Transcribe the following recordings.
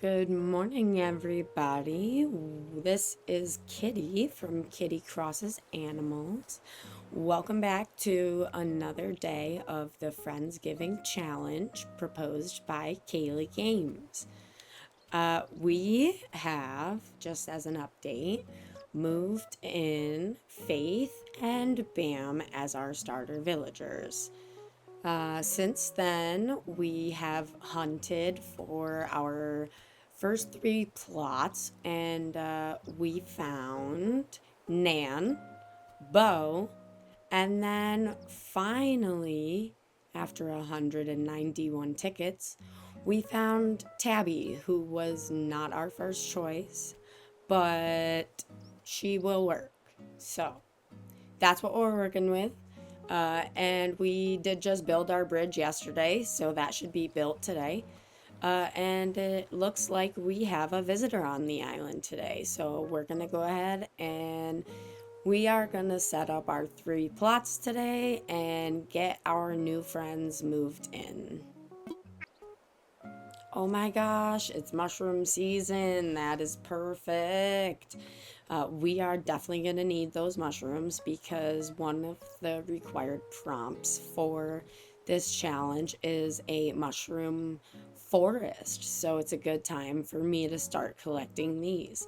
Good morning, everybody. This is Kitty from Kitty Crosses Animals. Welcome back to another day of the Friendsgiving challenge proposed by Kaylee Games. We have, just as an update, moved in Faith and Bam as our starter villagers. Since then, we have hunted for our first three plots, and we found Nan, Bo, and then finally, after 191 tickets, we found Tabby, who was not our first choice, but she will work. So that's what we're working with. And we did just build our bridge yesterday, so that should be built today. And it looks like we have a visitor on the island today. So we're going to go ahead and we are going to set up our 3 plots today and get our new friends moved in. Oh my gosh, it's mushroom season. That is perfect. We are definitely going to need those mushrooms because one of the required prompts for this challenge is a mushroom forest. So it's a good time for me to start collecting these.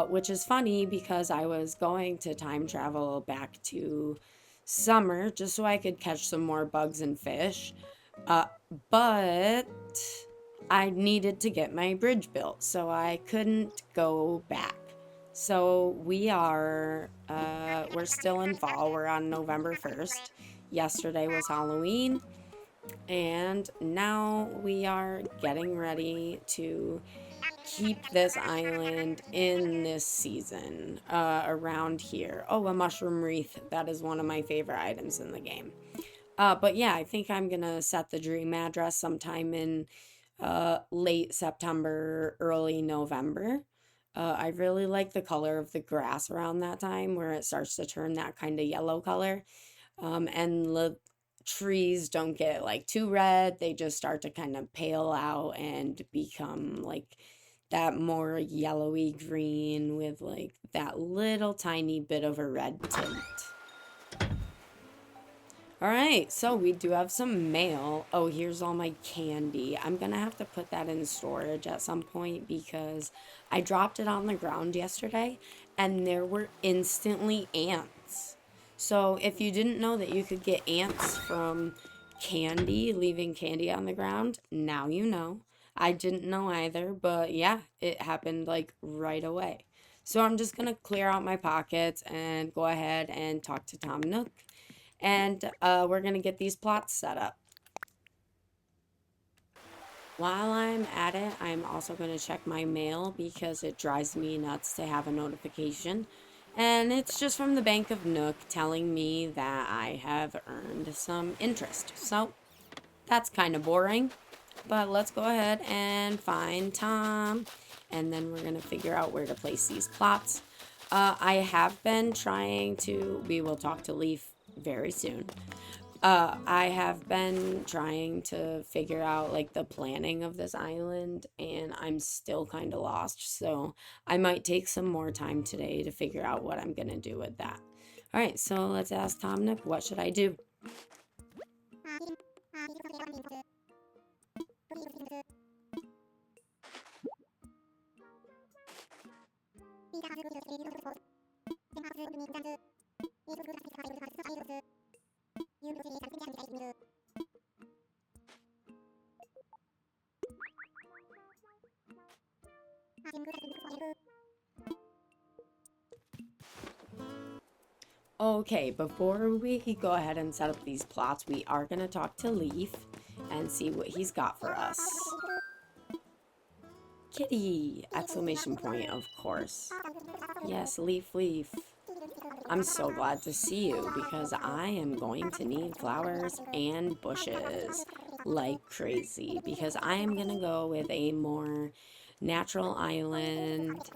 Which is funny because I was going to time travel back to summer just so I could catch some more bugs and fish. But I needed to get my bridge built, so I couldn't go back. So we're still in fall. We're on November 1st. Yesterday was Halloween, and now we are getting ready to keep this island in this season around here. Oh, a mushroom wreath. That is one of my favorite items in the game. But yeah, I think I'm gonna set the dream address sometime in late September, early November. I really like the color of the grass around that time where it starts to turn that kind of yellow color. And the trees don't get like too red, they just start to kind of pale out and become like that more yellowy green with like that little tiny bit of a red tint. All right, so we do have some mail. Oh, here's all my candy. I'm gonna have to put that in storage at some point because I dropped it on the ground yesterday and there were instantly ants. So if you didn't know that you could get ants from candy, leaving candy on the ground, now you know. I didn't know either, but yeah, it happened like right away. So I'm just gonna clear out my pockets and go ahead and talk to Tom Nook and we're going to get these plots set up. While I'm at it, I'm also going to check my mail because it drives me nuts to have a notification. And it's just from the Bank of Nook telling me that I have earned some interest. So that's kind of boring. But let's go ahead and find Tom. And then we're going to figure out where to place these plots. I have been trying to, we will talk to Leaf very soon. I have been trying to figure out like the planning of this island and I'm still kind of lost. So I might take some more time today to figure out what I'm going to do with that. All right, so let's ask Tom Nook, what should I do? Okay, before we go ahead and set up these plots, we are going to talk to Leaf and see what he's got for us. Kitty! Exclamation point, of course. Yes, Leaf, Leaf. I'm so glad to see you because I am going to need flowers and bushes like crazy because I am going to go with a more natural island,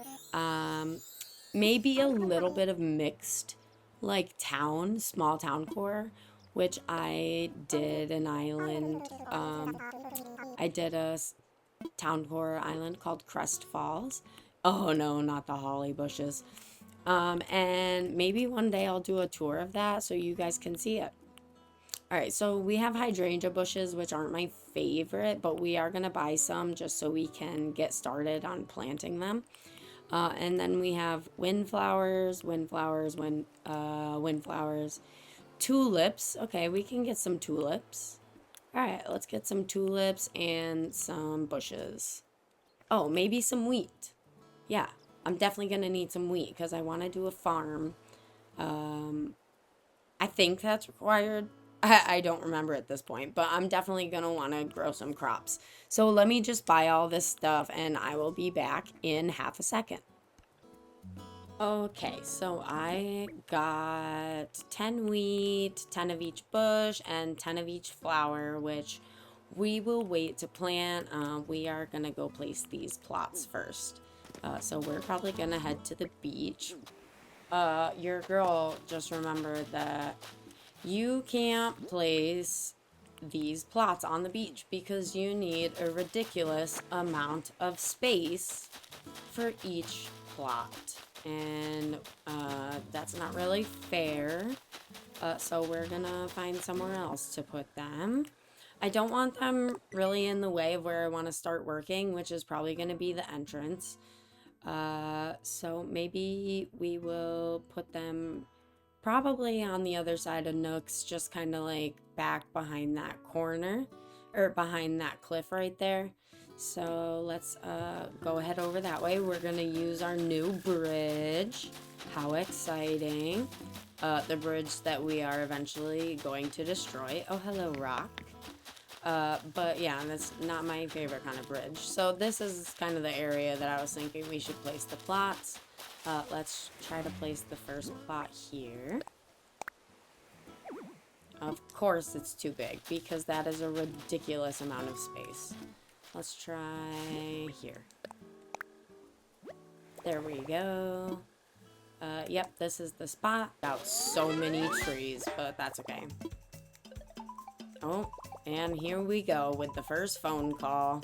maybe a little bit of mixed like town, small town core, which I did an island, I did a town core island called Crest Falls. Oh no, not the holly bushes. And maybe one day I'll do a tour of that so you guys can see it. All right, so we have hydrangea bushes, which aren't my favorite, but we are going to buy some just so we can get started on planting them. And then we have windflowers, windflowers, tulips. Okay, we can get some tulips. All right, let's get some tulips and some bushes. Oh, maybe some wheat. Yeah, I'm definitely going to need some wheat because I want to do a farm. I think that's required. I don't remember at this point, but I'm definitely going to want to grow some crops. So let me just buy all this stuff and I will be back in half a second. Okay, so I got 10 wheat, 10 of each bush, and 10 of each flower, which we will wait to plant. We are going to go place these plots first. So we're probably going to head to the beach. Your girl just remembered that you can't place these plots on the beach because you need a ridiculous amount of space for each plot. And that's not really fair. So we're gonna find somewhere else to put them. I don't want them really in the way of where I want to start working, which is probably going to be the entrance. So maybe we will put them probably on the other side of Nook's, just kind of like back behind that corner or behind that cliff right there. So let's go ahead over that way. We're going to use our new bridge. How exciting. The bridge that we are eventually going to destroy. Oh, hello, rock. But yeah, that's not my favorite kind of bridge. So this is kind of the area that I was thinking we should place the plots. Let's try to place the first plot here. Of course it's too big because that is a ridiculous amount of space. Let's try here. There we go. Yep, this is the spot. About so many trees, but that's okay. Oh, and here we go with the first phone call.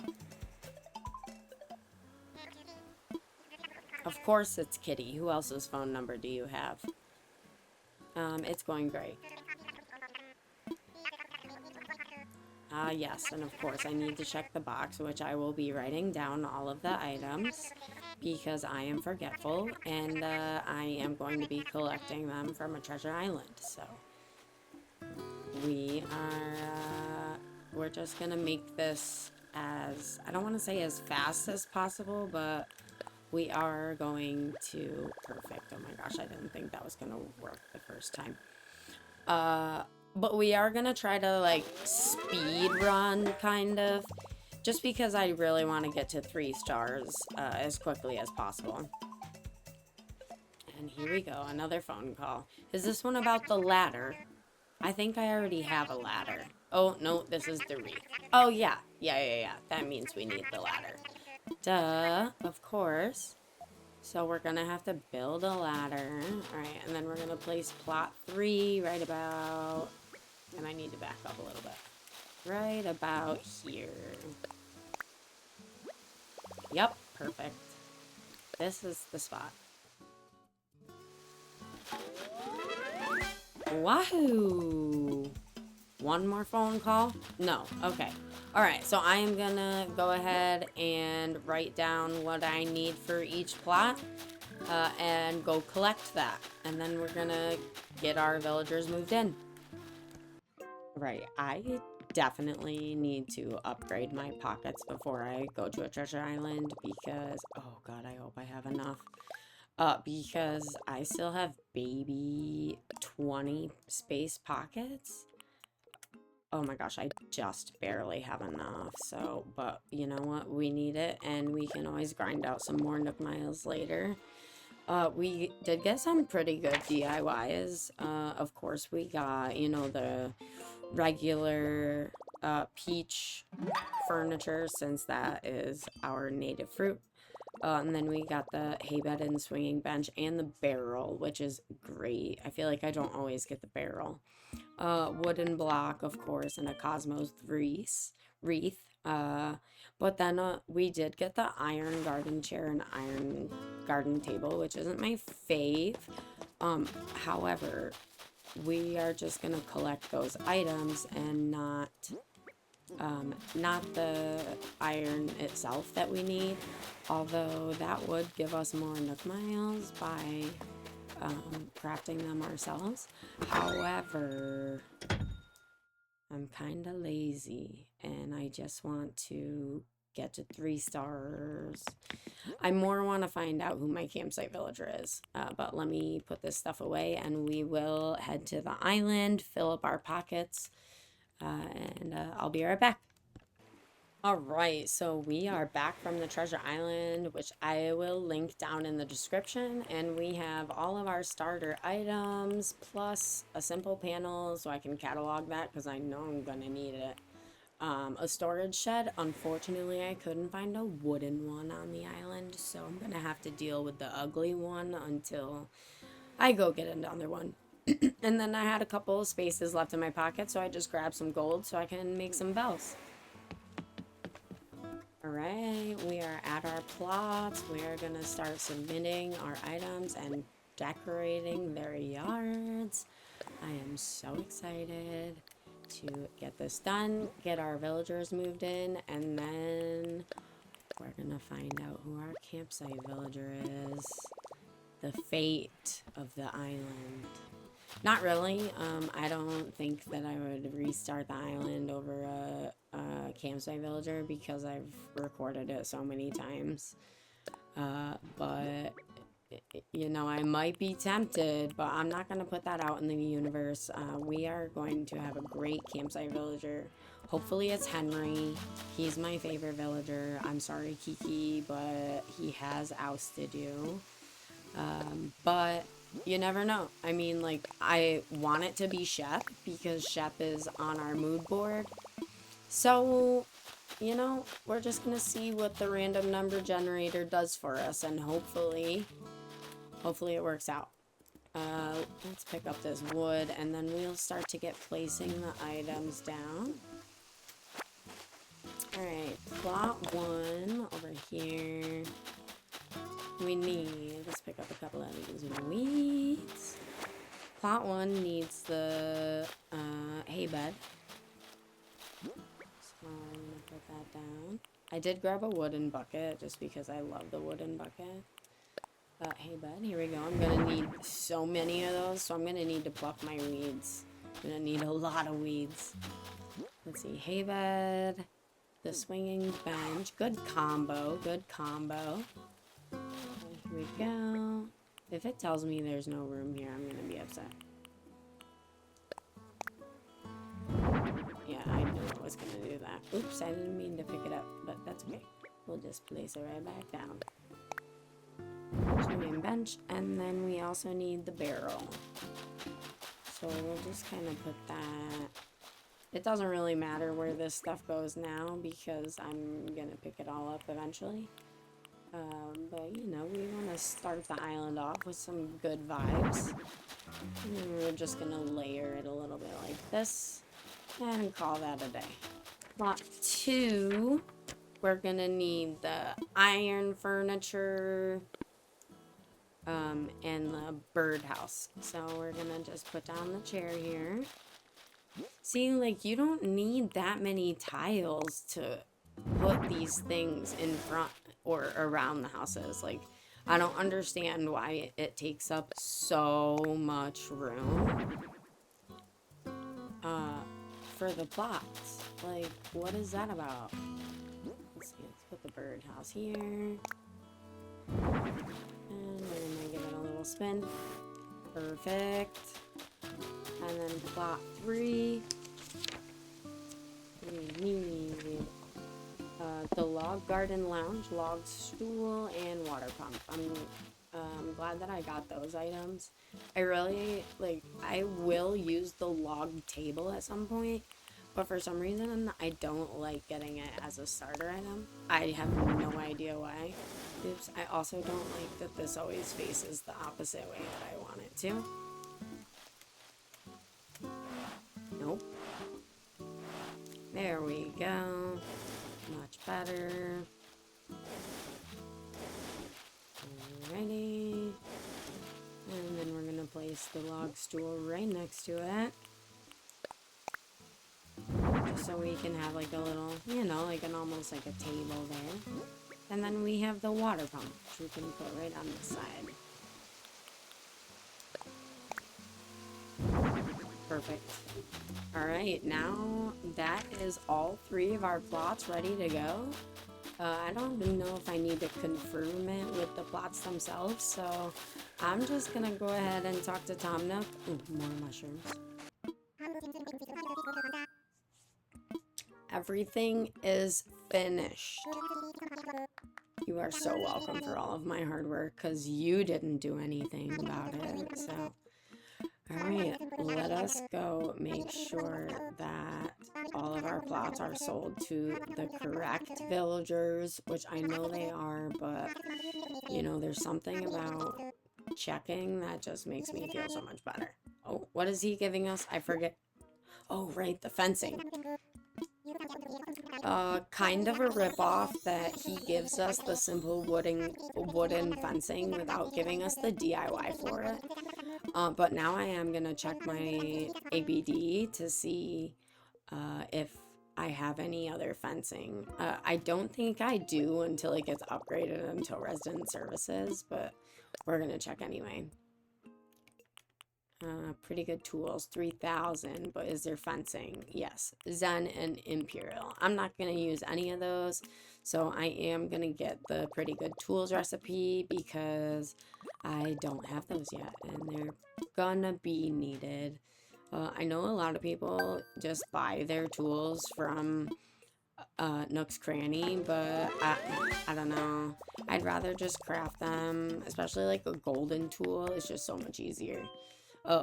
Of course it's Kitty. Who else's phone number do you have? It's going great. Yes, and of course I need to check the box, which I will be writing down all of the items because I am forgetful, and I am going to be collecting them from a treasure island. So we're just gonna make this as, I don't want to say as fast as possible, but we are going to, perfect. Oh my gosh, I didn't think that was gonna work the first time. But we are gonna try to like speed run kind of, just because I really want to get to 3 stars as quickly as possible. And here we go, another phone call. Is this one about the ladder? I think I already have a ladder. Oh, no, this is the wreath. Oh, yeah. Yeah. That means we need the ladder. Duh, of course. So we're gonna have to build a ladder. Alright, and then we're gonna place plot 3 right about... And I need to back up a little bit. Right about here. Yep, perfect. This is the spot. Wahoo! One more phone call? No. Okay. Alright, so I am gonna go ahead and write down what I need for each plot and go collect that. And then we're gonna get our villagers moved in. Right, I definitely need to upgrade my pockets before I go to a treasure island because, oh god, I hope I have enough. Because I still have baby 20 space pockets. Oh my gosh, I just barely have enough. So, but you know what? We need it, and we can always grind out some more Nook Miles later. We did get some pretty good DIYs. Of course, we got, you know, the regular peach furniture, since that is our native fruit. And then we got the hay bed and swinging bench and the barrel, which is great. I feel like I don't always get the barrel. Wooden block, of course, and a cosmos wreath. But then we did get the iron garden chair and iron garden table, which isn't my fave. However, we are just gonna collect those items and not the iron itself that we need. Although that would give us more Nook miles by crafting them ourselves. However, I'm kind of lazy and I just want to get to 3 stars. I more want to find out who my campsite villager is. But let me put this stuff away and we will head to the island, fill up our pockets, and I'll be right back. All right, so we are back from the treasure island, which I will link down in the description, and we have all of our starter items plus a simple panel so I can catalog that because I know I'm gonna need it. A storage shed. Unfortunately, I couldn't find a wooden one on the island, so I'm gonna have to deal with the ugly one until I go get another one. And then I had a couple of spaces left in my pocket, so I just grabbed some gold so I can make some bells. Alright, we are at our plots. We are going to start submitting our items and decorating their yards. I am so excited to get this done, get our villagers moved in, and then we're going to find out who our campsite villager is. The fate of the island. Not really. I don't think that I would restart the island over a campsite villager because I've recorded it so many times. But, you know, I might be tempted, but I'm not going to put that out in the universe. We are going to have a great campsite villager. Hopefully it's Henry. He's my favorite villager. I'm sorry, Kiki, but he has ousted you. But you never know. I mean, like, I want it to be Shep because Shep is on our mood board. So, you know, we're just gonna see what the random number generator does for us, and hopefully it works out. Let's pick up this wood, and then we'll start to get placing the items down. Alright, plot 1 over here. We need, let's pick up a couple of these weeds. Plot 1 needs the hay bed. So I'm gonna put that down. I did grab a wooden bucket just because I love the wooden bucket. Hay bed, here we go. I'm gonna need so many of those, so I'm gonna need to pluck my weeds. I'm gonna need a lot of weeds. Let's see, hay bed, the swinging bench. Good combo, good combo. Here we go. If it tells me there's no room here, I'm gonna be upset. Yeah, I knew I was gonna do that. Oops, I didn't mean to pick it up, but that's okay. We'll just place it right back down. Swinging bench, and then we also need the barrel. So we'll just kind of put that. It doesn't really matter where this stuff goes now because I'm gonna pick it all up eventually. But you know, we want to start the island off with some good vibes. And then we're just gonna layer it a little bit like this and call that a day. Plot 2, we're gonna need the iron furniture and the birdhouse. So we're gonna just put down the chair here. See, like, you don't need that many tiles to put these things in front or around the houses. Like, I don't understand why it takes up so much room for the plots. Like, what is that about? Let's see, let's put the birdhouse here. And we're gonna give it a little spin. Perfect. And then plot 3. We need the log garden lounge, log stool, and water pump. I'm glad that I got those items. I really, like, I will use the log table at some point, but for some reason, I don't like getting it as a starter item. I have no idea why. Oops, I also don't like that this always faces the opposite way that I want it to. Nope. There we go. better. Alrighty. And then we're gonna place the log stool right next to it. Just so we can have like a little, you know, like almost like a table there. And then we have the water pump, which we can put right on the side. Perfect. Alright, now that is all 3 of our plots ready to go. I don't even know if I need to confirm it with the plots themselves, so I'm just gonna go ahead and talk to Tom Nook. Ooh, more mushrooms. Everything is finished. You are so welcome for all of my hard work, because you didn't do anything about it, so... Alright, let us go make sure that all of our plots are sold to the correct villagers, which I know they are, but, you know, there's something about checking that just makes me feel so much better. Oh, what is he giving us? I forget. Oh, right, the fencing. Kind of a ripoff that he gives us the simple wooden fencing without giving us the DIY for it. But now I am gonna check my ABD to see if I have any other fencing. I don't think I do until it gets upgraded until resident services, but we're gonna check anyway. Pretty good tools, 3,000, but is there fencing? Yes, Zen and Imperial. I'm not going to use any of those, so I am going to get the pretty good tools recipe because I don't have those yet, and they're gonna be needed. I know a lot of people just buy their tools from Nook's Cranny, but I don't know. I'd rather just craft them, especially like a golden tool. It's just so much easier.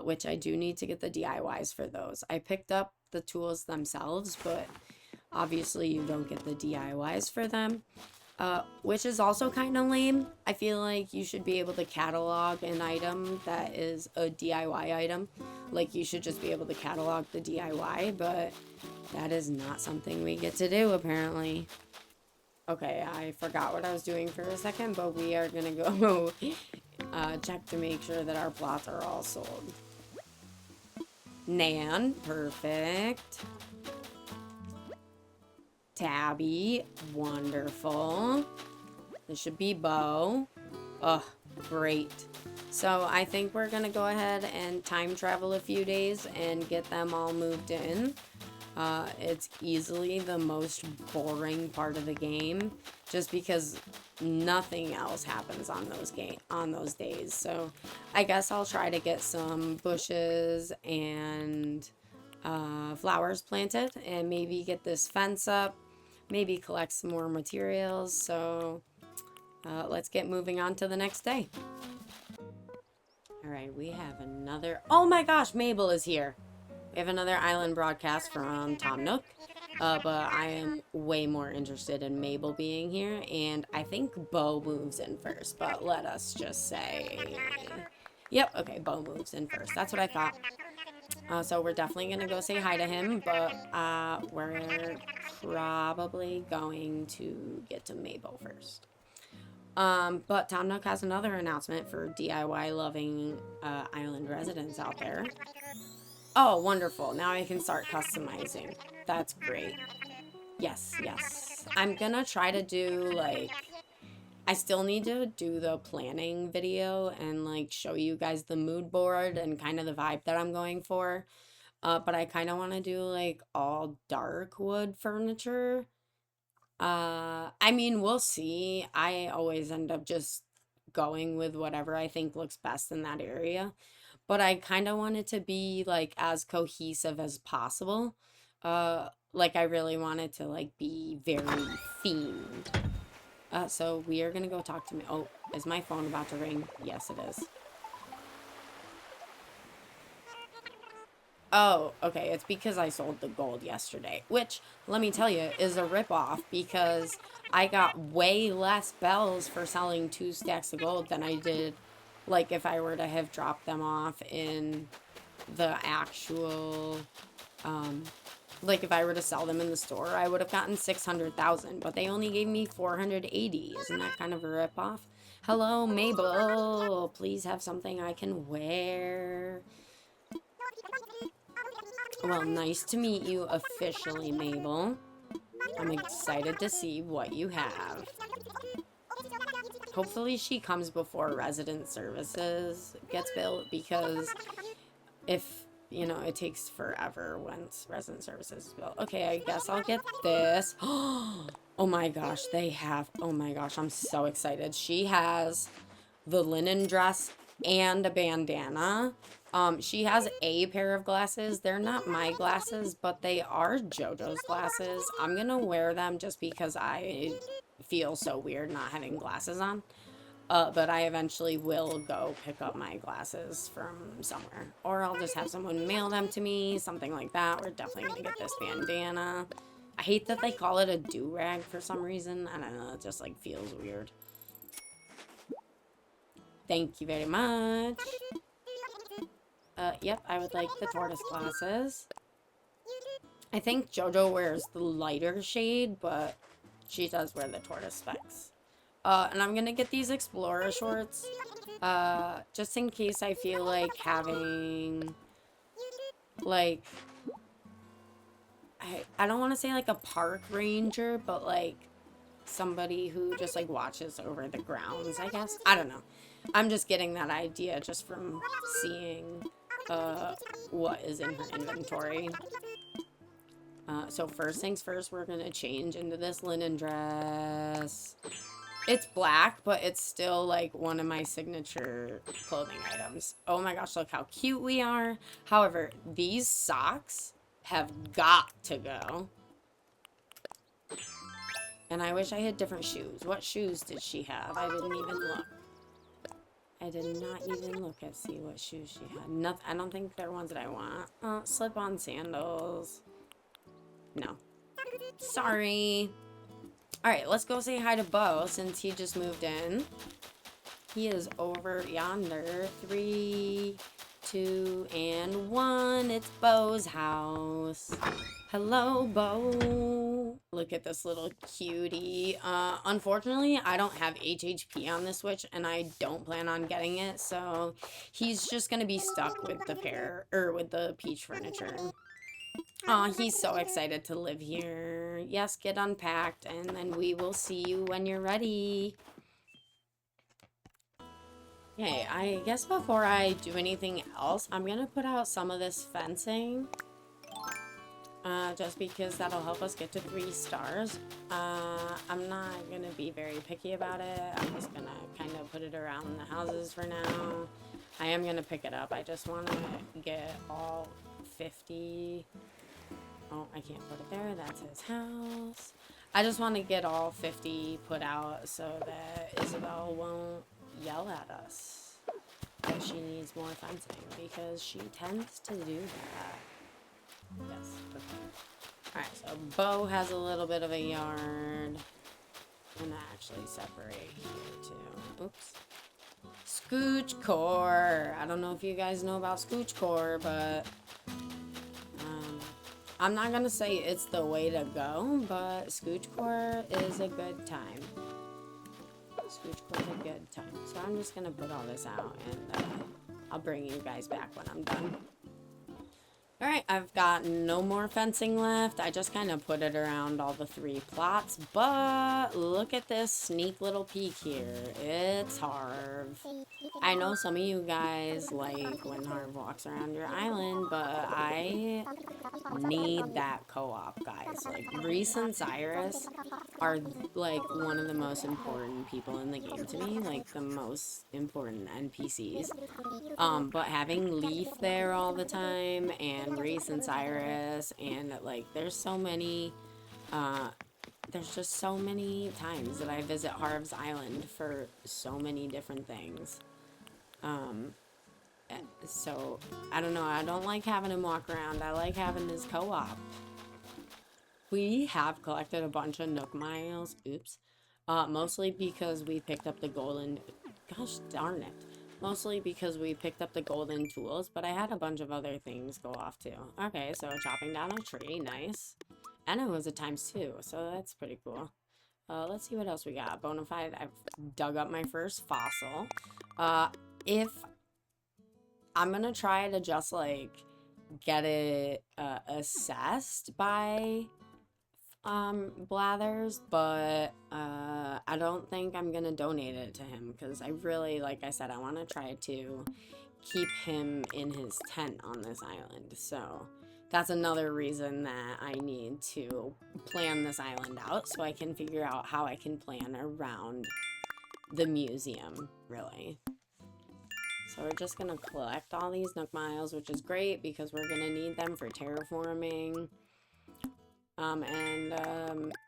Which I do need to get the DIYs for those. I picked up the tools themselves, but obviously you don't get the DIYs for them, which is also kind of lame. I feel like you should be able to catalog an item that is a DIY item. Like, you should just be able to catalog the DIY, but that is not something we get to do, apparently. Okay, I forgot what I was doing for a second, but we are gonna go check to make sure that our plots are all sold. Nan, perfect. Tabby, wonderful. This should be Bo. Ugh, great. So I think we're gonna go ahead and time travel a few days and get them all moved in. It's easily the most boring part of the game, just because nothing else happens on those days. So I guess I'll try to get some bushes and flowers planted, and maybe get this fence up, maybe collect some more materials. So let's get moving on to the next day. All right, we have another... Oh my gosh, Mabel is here. We have another island broadcast from Tom Nook, but I am way more interested in Mabel being here, and I think Bo moves in first, but let us just say... Yep, okay, Bo moves in first. That's what I thought. So we're definitely going to go say hi to him, but we're probably going to get to Mabel first. But Tom Nook has another announcement for DIY-loving island residents out there. Oh, wonderful. Now I can start customizing. That's great. Yes, yes. I'm gonna try to do, like... I still need to do the planning video and, like, show you guys the mood board and kind of the vibe that I'm going for. But I kind of want to do, like, all dark wood furniture. I mean, we'll see. I always end up just going with whatever I think looks best in that area. But I kind of want it to be, like, as cohesive as possible. Like, I really want it to, like, be very themed. So we are gonna go talk to me. Oh, is my phone about to ring? Yes, it is. Oh, okay, it's because I sold the gold yesterday, which, let me tell you, is a ripoff, because I got way less bells for selling 2 stacks of gold than I did, like, if I were to have dropped them off in the actual, Like, if I were to sell them in the store, I would have gotten 600,000, but they only gave me 480. Isn't that kind of a ripoff? Hello, Mabel. Please have something I can wear. Well, nice to meet you officially, Mabel. I'm excited to see what you have. Hopefully she comes before resident services gets built, because if, you know, it takes forever once resident services is built. Okay, I guess I'll get this. Oh my gosh, they have, oh my gosh, I'm so excited. She has the linen dress and a bandana. She has a pair of glasses. They're not my glasses, but they are JoJo's glasses. I'm gonna wear them just because I feel so weird not having glasses on. But I eventually will go pick up my glasses from somewhere. Or I'll just have someone mail them to me, something like that. We're definitely gonna get this bandana. I hate that they call it a do-rag for some reason. I don't know, it just like feels weird. Thank you very much. Yep, I would like the tortoise glasses. I think JoJo wears the lighter shade, but she does wear the tortoise specs. And I'm gonna get these Explorer shorts, just in case I feel like having, like, I don't want to say like a park ranger, but like somebody who just like watches over the grounds, I guess. I don't know. I'm just getting that idea just from seeing, what is in her inventory. So first things first, we're gonna change into this linen dress. It's black, but it's still like one of my signature clothing items. Oh my gosh, look how cute we are. However, these socks have got to go. And I wish I had different shoes. What shoes did she have? I didn't even look. I did not even look and see what shoes she had. Nothing. I don't think they're ones that I want. Slip-on sandals. No. Sorry. Alright, let's go say hi to Bo since he just moved in. He is over yonder. 3, 2, and 1. It's Bo's house. Hello, Bo. Look at this little cutie. Unfortunately, I don't have HHP on this Switch, and I don't plan on getting it, so he's just gonna be stuck with the with the Peach furniture. Aw, he's so excited to live here. Yes, get unpacked, and then we will see you when you're ready. Okay, I guess before I do anything else, I'm gonna put out some of this fencing. Just because that'll help us get to 3 stars. I'm not gonna be very picky about it. I'm just gonna kind of put it around the houses for now. I am gonna pick it up. I just want to get all 50... Oh, I can't put it there. That's his house. I just want to get all 50 put out so that Isabel won't yell at us that she needs more fencing, because she tends to do that. Yes, okay. Alright, so Bo has a little bit of a yard. I'm gonna actually separate here too. Oops. Scooch core. I don't know if you guys know about Scooch core, but I'm not gonna say it's the way to go, but Scooch core is a good time. Scooch core is a good time. So I'm just gonna put all this out, and I'll bring you guys back when I'm done. Alright, I've got no more fencing left. I just kind of put it around all the 3 plots, but look at this sneak little peek here. It's Harv. I know some of you guys like when Harv walks around your island, but I need that co-op, guys. Like, Reese and Cyrus are like one of the most important people in the game to me, like the most important NPCs. But having Leaf there all the time, and Reese and Cyrus, and like there's so many, there's just so many times that I visit Harv's Island for so many different things. So I don't know, I don't like having him walk around. I like having his co-op. We have collected a bunch of Nook miles, oops, mostly because we picked up the golden, gosh darn it, Mostly because we picked up the golden tools, but I had a bunch of other things go off too. Okay, so chopping down a tree, nice. And it was a ×2, so that's pretty cool. Let's see what else we got. Bonafide, I've dug up my first fossil. If I'm gonna try to just like get it assessed by Blathers, but I don't think I'm gonna donate it to him because I really, like I said, I want to try to keep him in his tent on this island. So that's another reason that I need to plan this island out so I can figure out how I can plan around the museum, really. So we're just gonna collect all these Nook Miles, which is great because we're gonna need them for terraforming.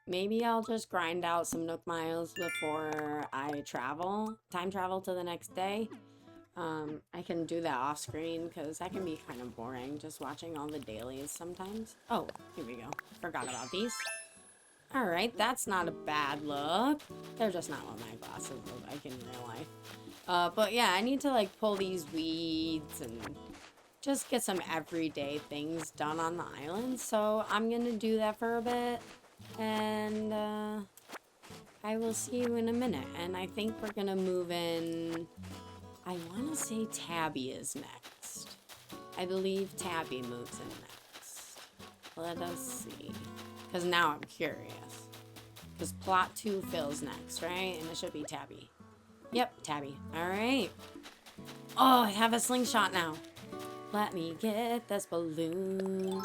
Maybe I'll just grind out some Nook Miles before I time travel to the next day. I can do that off screen because that can be kind of boring just watching all the dailies sometimes. Oh, here we go. Forgot about these. Alright, that's not a bad look. They're just not what my glasses look like in real life. But yeah, I need to like pull these weeds and just get some everyday things done on the island. So I'm gonna do that for a bit, and I will see you in a minute. And I think we're gonna move in. I want to say Tabby is next. I believe Tabby moves in next. Let us see, because now I'm curious. Because plot 2 fills next, right? And it should be Tabby. Yep, Tabby. All right. Oh, I have a slingshot now. Let me get this balloon.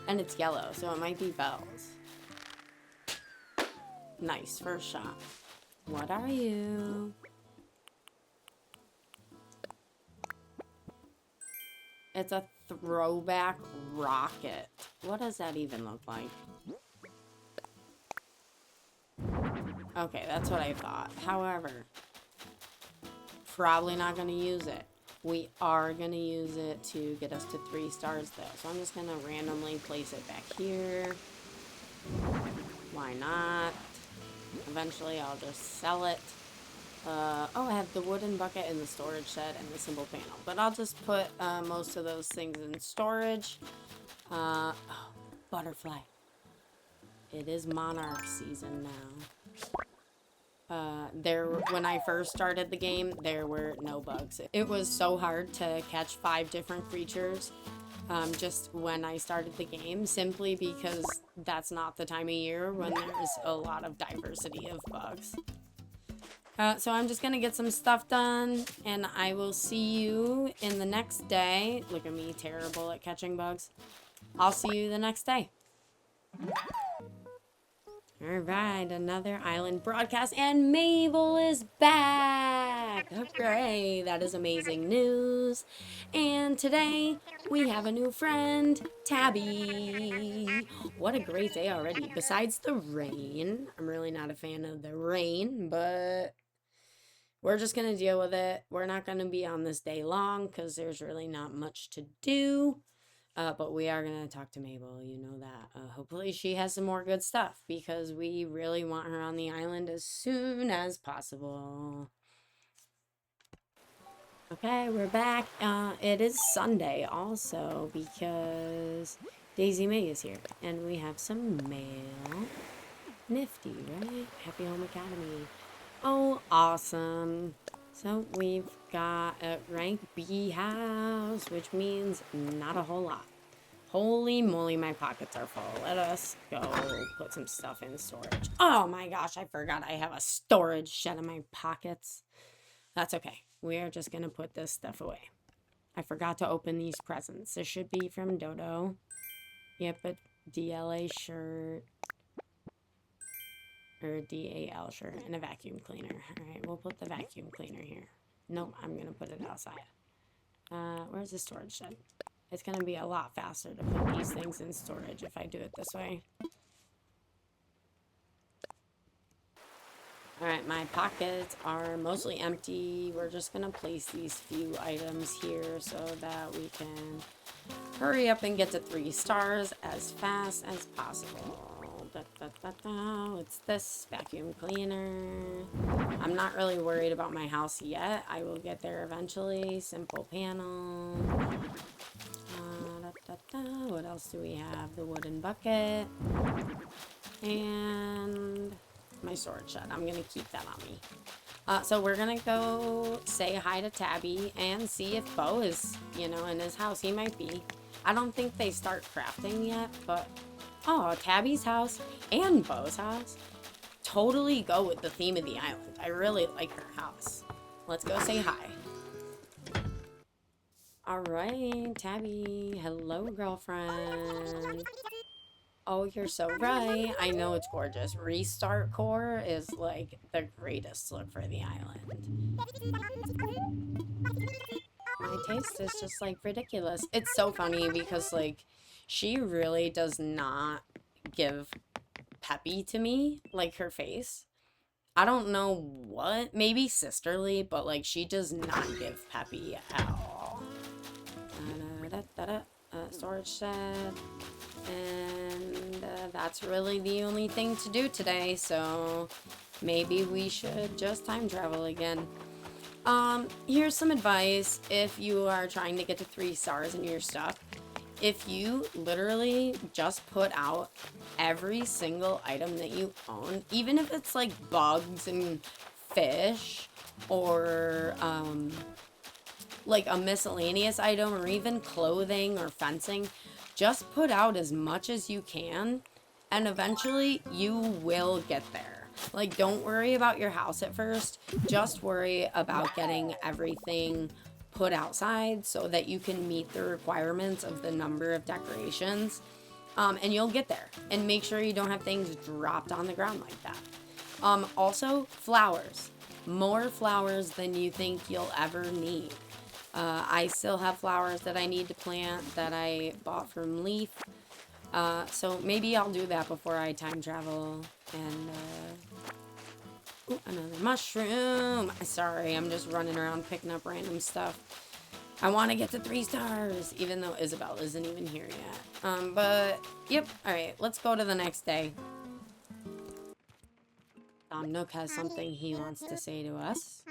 And it's yellow, so it might be bells. Nice, first shot. What are you? It's a throwback rocket. What does that even look like? Okay, that's what I thought. However, probably not going to use it. We are going to use it to get us to 3 stars though. So I'm just going to randomly place it back here. Why not? Eventually I'll just sell it. Oh, I have the wooden bucket in the storage shed and the symbol panel. But I'll just put most of those things in storage. Oh, butterfly. It is monarch season now. When I first started the game, there were no bugs. It was so hard to catch 5 different creatures just when I started the game, simply because that's not the time of year when there's a lot of diversity of bugs. So I'm just gonna get some stuff done, and I will see you in the next day. Look at me, terrible at catching bugs. I'll see you the next day. Alright, another island broadcast, and Mabel is back! Hooray, that is amazing news. And today, we have a new friend, Tabby. What a great day already. Besides the rain, I'm really not a fan of the rain, but we're just going to deal with it. We're not going to be on this day long because there's really not much to do. But we are going to talk to Mabel, you know that. Hopefully she has some more good stuff because we really want her on the island as soon as possible. Okay, we're back. It is Sunday also because Daisy May is here. And we have some mail. Nifty, right? Happy Home Academy. Oh, awesome. So we've got a rank B house, which means not a whole lot. Holy moly, my pockets are full. Let us go put some stuff in storage. Oh my gosh, I forgot I have a storage shed in my pockets. That's okay. We are just going to put this stuff away. I forgot to open these presents. This should be from Dodo. Yep, a DLA shirt. Or DAL shirt and a vacuum cleaner. Alright, we'll put the vacuum cleaner here. Nope, I'm going to put it outside. Where's the storage shed? It's going to be a lot faster to put these things in storage if I do it this way. Alright, my pockets are mostly empty. We're just going to place these few items here so that we can hurry up and get to 3 stars as fast as possible. What's this? Vacuum cleaner. I'm not really worried about my house yet. I will get there eventually. Simple panel. What else do we have? The wooden bucket. And my sword shed. I'm going to keep that on me. So we're going to go say hi to Tabby and see if Bo is, you know, in his house. He might be. I don't think they start crafting yet, but... Oh, Tabby's house and Bo's house totally go with the theme of the island. I really like her house. Let's go say hi. Alright, Tabby. Hello, girlfriend. Oh, you're so right. I know it's gorgeous. Restart core is like the greatest look for the island. My taste is just like ridiculous. It's so funny because like she really does not give peppy to me, like her face. I don't know what, maybe sisterly, but like she does not give peppy at all. Storage shed. And that's really the only thing to do today, so maybe we should just time travel again. Here's some advice if you are trying to get to 3 stars in your stuff. If you literally just put out every single item that you own, even if it's like bugs and fish or like a miscellaneous item or even clothing or fencing, just put out as much as you can and eventually you will get there. Like, don't worry about your house at first. Just worry about getting everything put outside so that you can meet the requirements of the number of decorations. And you'll get there. And make sure you don't have things dropped on the ground like that. Also, flowers. More flowers than you think you'll ever need. I still have flowers that I need to plant that I bought from Leaf. So maybe I'll do that before I time travel. And, ooh, another mushroom. Sorry, I'm just running around picking up random stuff. I want to get to 3 stars, even though Isabel isn't even here yet. But, yep. Alright, let's go to the next day. Nook has something he wants to say to us.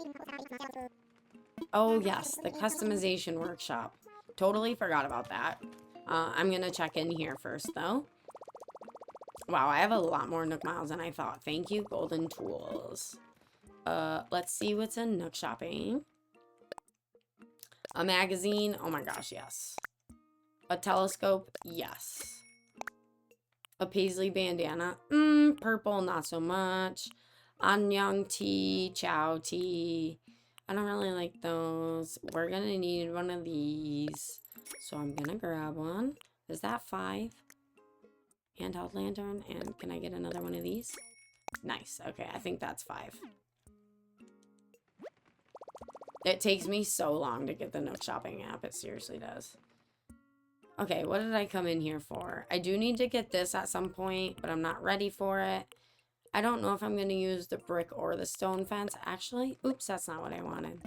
Oh, yes, the customization workshop. Totally forgot about that. I'm gonna check in here first, though. Wow, I have a lot more Nook miles than I thought. Thank you, Golden Tools. Let's see what's in Nook shopping. A magazine. Oh my gosh, yes. A telescope. Yes. A paisley bandana. Purple, not so much. Anyang tea, chow tea. I don't really like those. We're gonna need one of these. So I'm gonna grab one. Is that 5? Handheld lantern. And can I get another one of these? Nice. Okay, I think that's 5. It takes me so long to get the Nook shopping app. It seriously does. Okay, what did I come in here for? I do need to get this at some point, but I'm not ready for it. I don't know if I'm going to use the brick or the stone fence. Actually, oops, that's not what I wanted.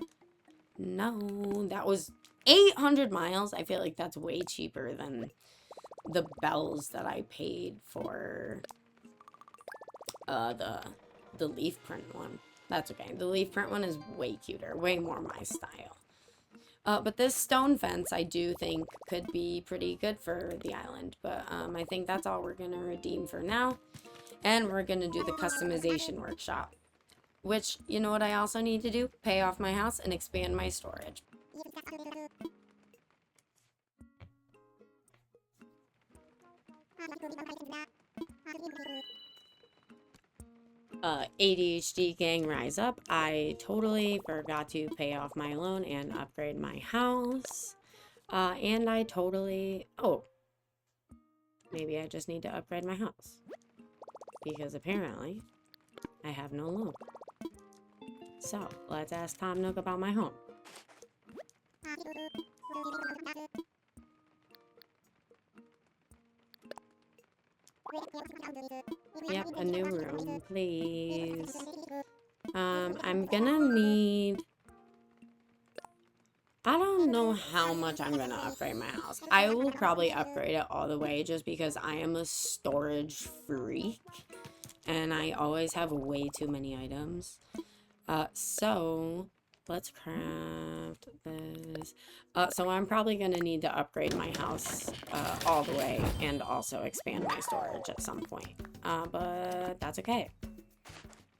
No, that was 800 miles. I feel like that's way cheaper than the bells that I paid for the leaf print one. That's okay. The leaf print one is way cuter, way more my style. But this stone fence I do think could be pretty good for the island. But I think that's all we're going to redeem for now. And we're going to do the customization workshop. Which, you know what I also need to do? Pay off my house and expand my storage. ADHD gang, rise up. I totally forgot to pay off my loan and upgrade my house. And I totally... Oh. Maybe I just need to upgrade my house. Because apparently, I have no loan. So, let's ask Tom Nook about my home. Yep, a new room, please. I'm gonna need... I don't know how much I'm gonna upgrade my house. I will probably upgrade it all the way just because I am a storage freak. and I always have way too many items. So let's craft this. So I'm probably gonna need to upgrade my house all the way and also expand my storage at some point. But that's okay.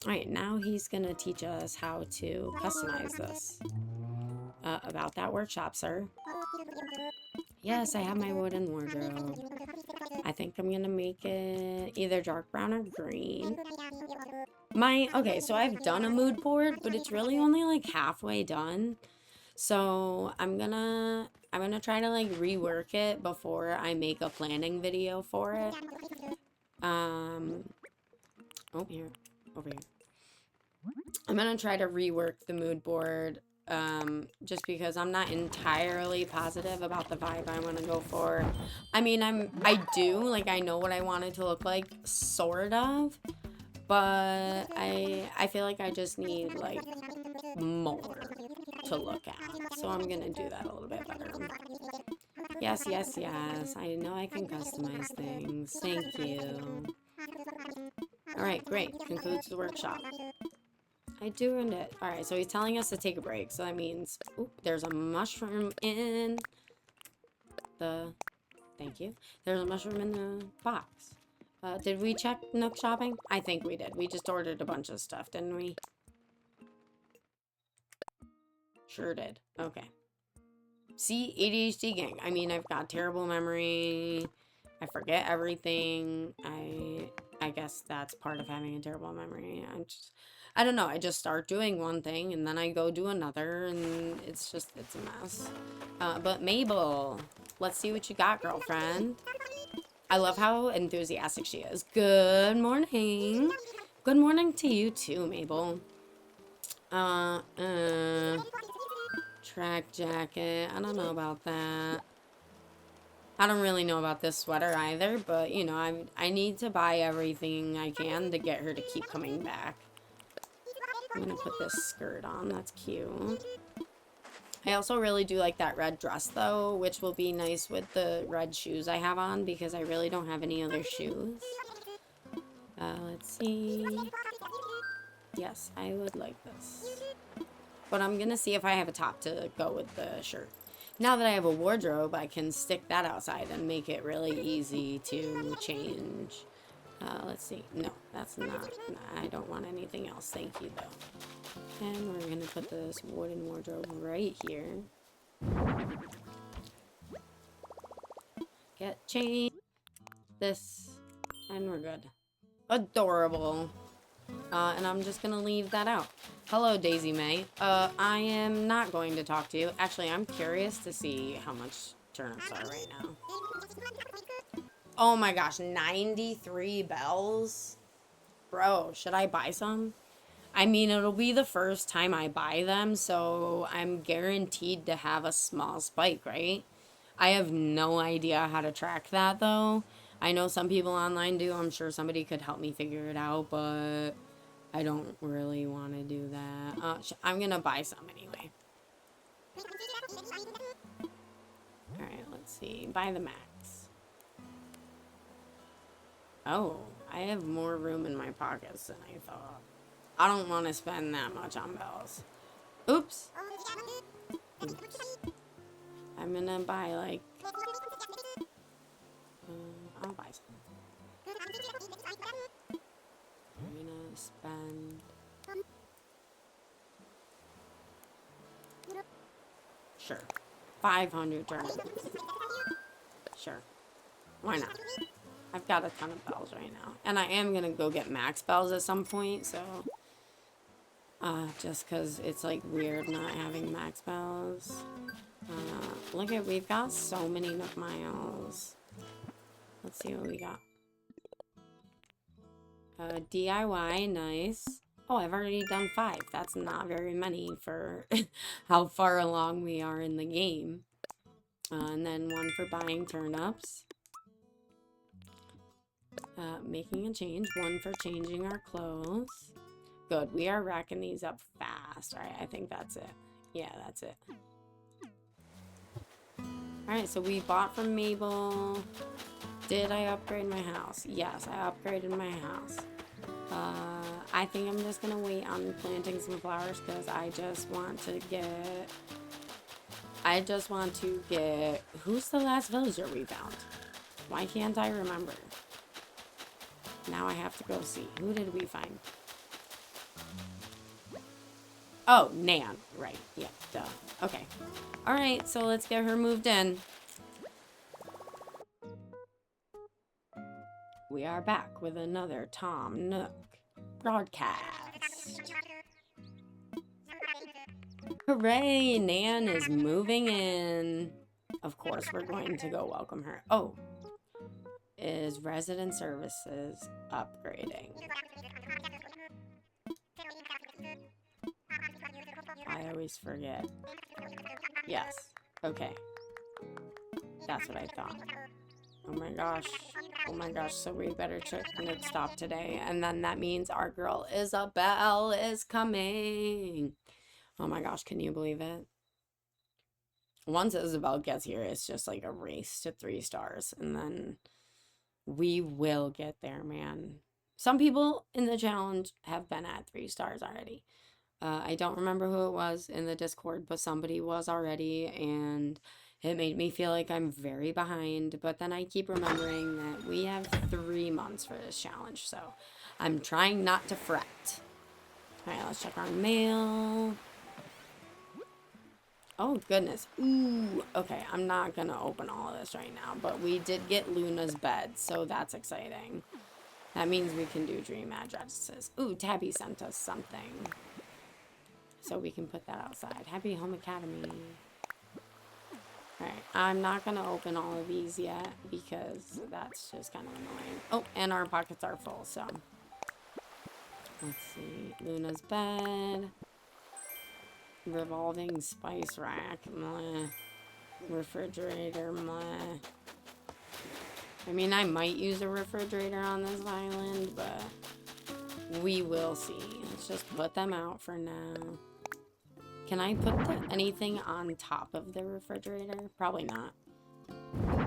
All right, now he's gonna teach us how to customize this. About that workshop, sir. Yes, I have my wooden wardrobe. I think I'm gonna make it either dark brown or green. Okay, so I've done a mood board, but it's really only like halfway done. So I'm gonna try to like rework it before I make a planning video for it. Oh, here, over here. I'm gonna try to rework the mood board, just because I'm not entirely positive about the vibe I want to go for. I mean, I do, like, I know what I want it to look like, sort of, but I feel like I just need, like, more to look at, so I'm gonna do that a little bit better. Yes, yes, yes, I know I can customize things. Thank you. Alright, great. Concludes the workshop. I doing it. Alright, so he's telling us to take a break. So that means, oop, there's a mushroom in the, thank you. There's a mushroom in the box. Did we check Nook Shopping? I think we did. We just ordered a bunch of stuff, didn't we? Sure did. Okay. See, ADHD gang. I mean, I've got terrible memory. I forget everything. I guess that's part of having a terrible memory. I don't know. I just start doing one thing and then I go do another and it's a mess. But Mabel, let's see what you got, girlfriend. I love how enthusiastic she is. Good morning. Good morning to you too, Mabel. Track jacket. I don't know about that. I don't really know about this sweater either, but you know, I need to buy everything I can to get her to keep coming back. I'm gonna put this skirt on. That's cute. I also really do like that red dress though, which will be nice with the red shoes I have on because I really don't have any other shoes. Let's see. Yes, I would like this. But I'm gonna see if I have a top to go with the shirt. Now that I have a wardrobe, I can stick that outside and make it really easy to change. Let's see. No, that's not. I don't want anything else. Thank you, though. And we're going to put this wooden wardrobe right here. Get changed. This. And we're good. Adorable. And I'm just going to leave that out. Hello, Daisy May. I am not going to talk to you. Actually, I'm curious to see how much turnips are right now. Oh my gosh, 93 bells? Bro, should I buy some? I mean, it'll be the first time I buy them, so I'm guaranteed to have a small spike, right? I have no idea how to track that, though. I know some people online do. I'm sure somebody could help me figure it out, but I don't really want to do that. I'm gonna buy some anyway. Alright, let's see. Buy the max. Oh, I have more room in my pockets than I thought. I don't want to spend that much on bells. Oops. Oops. I'm gonna buy like... I'll buy some. I'm gonna spend... Sure. 500 turnips. Sure. Why not? I've got a ton of bells right now. And I am gonna go get max bells at some point, so... just because it's like weird not having max bells. Look at, we've got so many Nook Miles. Let's see what we got. DIY, nice. Oh, I've already done 5. That's not very many for how far along we are in the game. And then 1 for buying turnips. Making a change. 1 for changing our clothes. Good. We are racking these up fast. Alright, I think that's it. Yeah, that's it. Alright, so we bought from Mabel. Did I upgrade my house? Yes, I upgraded my house. I think I'm just gonna wait on planting some flowers because I just want to get... Who's the last villager we found? Why can't I remember? Now I have to go see. Who did we find? Oh, Nan. Right. Yeah, duh. Okay. Alright, so let's get her moved in. We are back with another Tom Nook broadcast. Hooray! Nan is moving in. Of course, we're going to go welcome her. Oh. Is resident services upgrading? I always forget. Yes. Okay. That's what I thought. Oh my gosh. Oh my gosh. So we better check Nook stop today. And then that means our girl Isabel is coming. Oh my gosh. Can you believe it? Once Isabel gets here, it's just like a race to 3 stars. And then we will get there, man. Some people in the challenge have been at 3 stars already. I don't remember who it was in the Discord, but somebody was already, and it made me feel like I'm very behind. But then I keep remembering that we have 3 months for this challenge, so I'm trying not to fret. Alright, let's check our mail. Oh, goodness. Ooh, okay, I'm not gonna open all of this right now, but we did get Luna's bed, so that's exciting. That means we can do dream addresses. Ooh, Tabby sent us something. So we can put that outside. Happy Home Academy. Alright, I'm not going to open all of these yet because that's just kind of annoying. Oh, and our pockets are full, so. Let's see. Luna's bed. Revolving spice rack. Meh. Refrigerator. Meh. I mean, I might use a refrigerator on this island, but we will see. Let's just put them out for now. Can I put anything on top of the refrigerator? Probably not.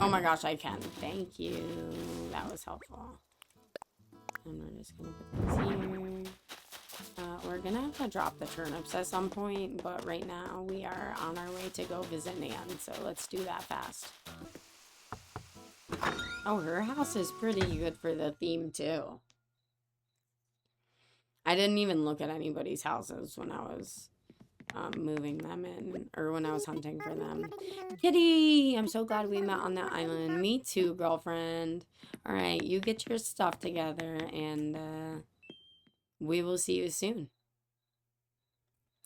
Oh my gosh, I can. Thank you. That was helpful. And we're just going to put this here. We're going to have to drop the turnips at some point, but right now we are on our way to go visit Nan, so let's do that fast. Oh, her house is pretty good for the theme, too. I didn't even look at anybody's houses when I was moving them in, or when I was hunting for them. Kitty! I'm so glad we met on that island. Me too, girlfriend. Alright, you get your stuff together, and we will see you soon.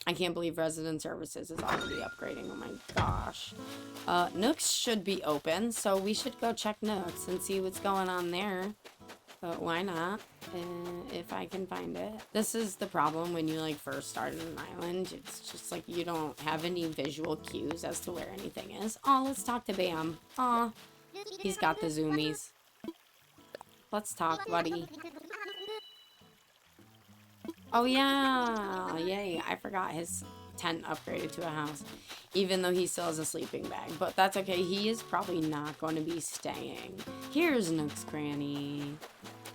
I can't believe resident services is already upgrading. Oh my gosh. Nooks should be open, so we should go check Nooks and see what's going on there. But why not? If I can find it. This is the problem when you like first start in an island. It's just like you don't have any visual cues as to where anything is. Oh, let's talk to Bam. Aw, he's got the zoomies. Let's talk, buddy. Oh yeah, yay! I forgot his tent upgraded to a house, even though he still has a sleeping bag. But that's okay. He is probably not going to be staying. Here's Nook's cranny.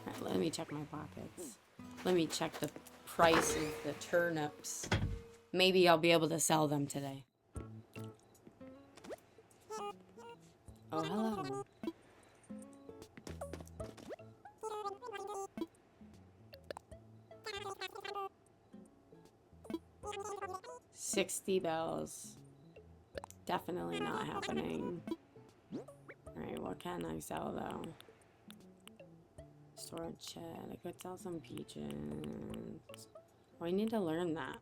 Right, let me check my pockets. Let me check the price of the turnips. Maybe I'll be able to sell them today. Oh, hello. $60 bells. Definitely not happening. Alright, what can I sell though? Storage shed. I could sell some peaches. Oh, I need to learn that.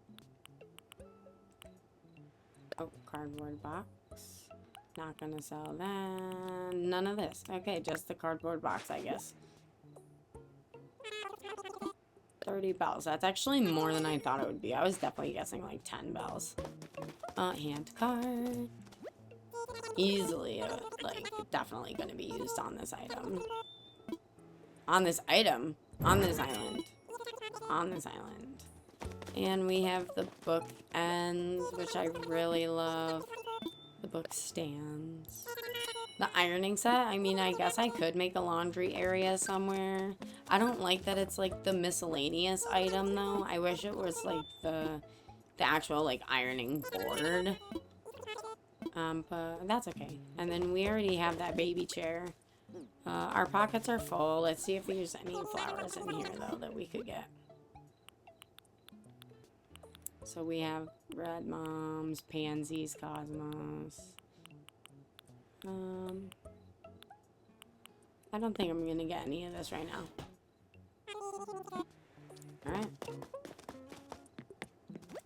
Oh, cardboard box. Not gonna sell that. None of this. Okay, just the cardboard box, I guess. 30 bells. That's actually more than I thought it would be. I was definitely guessing like 10 bells. Hand card. Easily, like, definitely gonna be used on this item. On this item? On this island. On this island. And we have the book ends, which I really love. The book stands. The ironing set, I mean, I guess I could make a laundry area somewhere. I don't like that it's like the miscellaneous item though. I wish it was like the actual like ironing board. But that's okay. And then we already have that baby chair. Our pockets are full. Let's see if there's any flowers in here though that we could get. So we have red moms, pansies, cosmos. I don't think I'm gonna get any of this right now. Alright.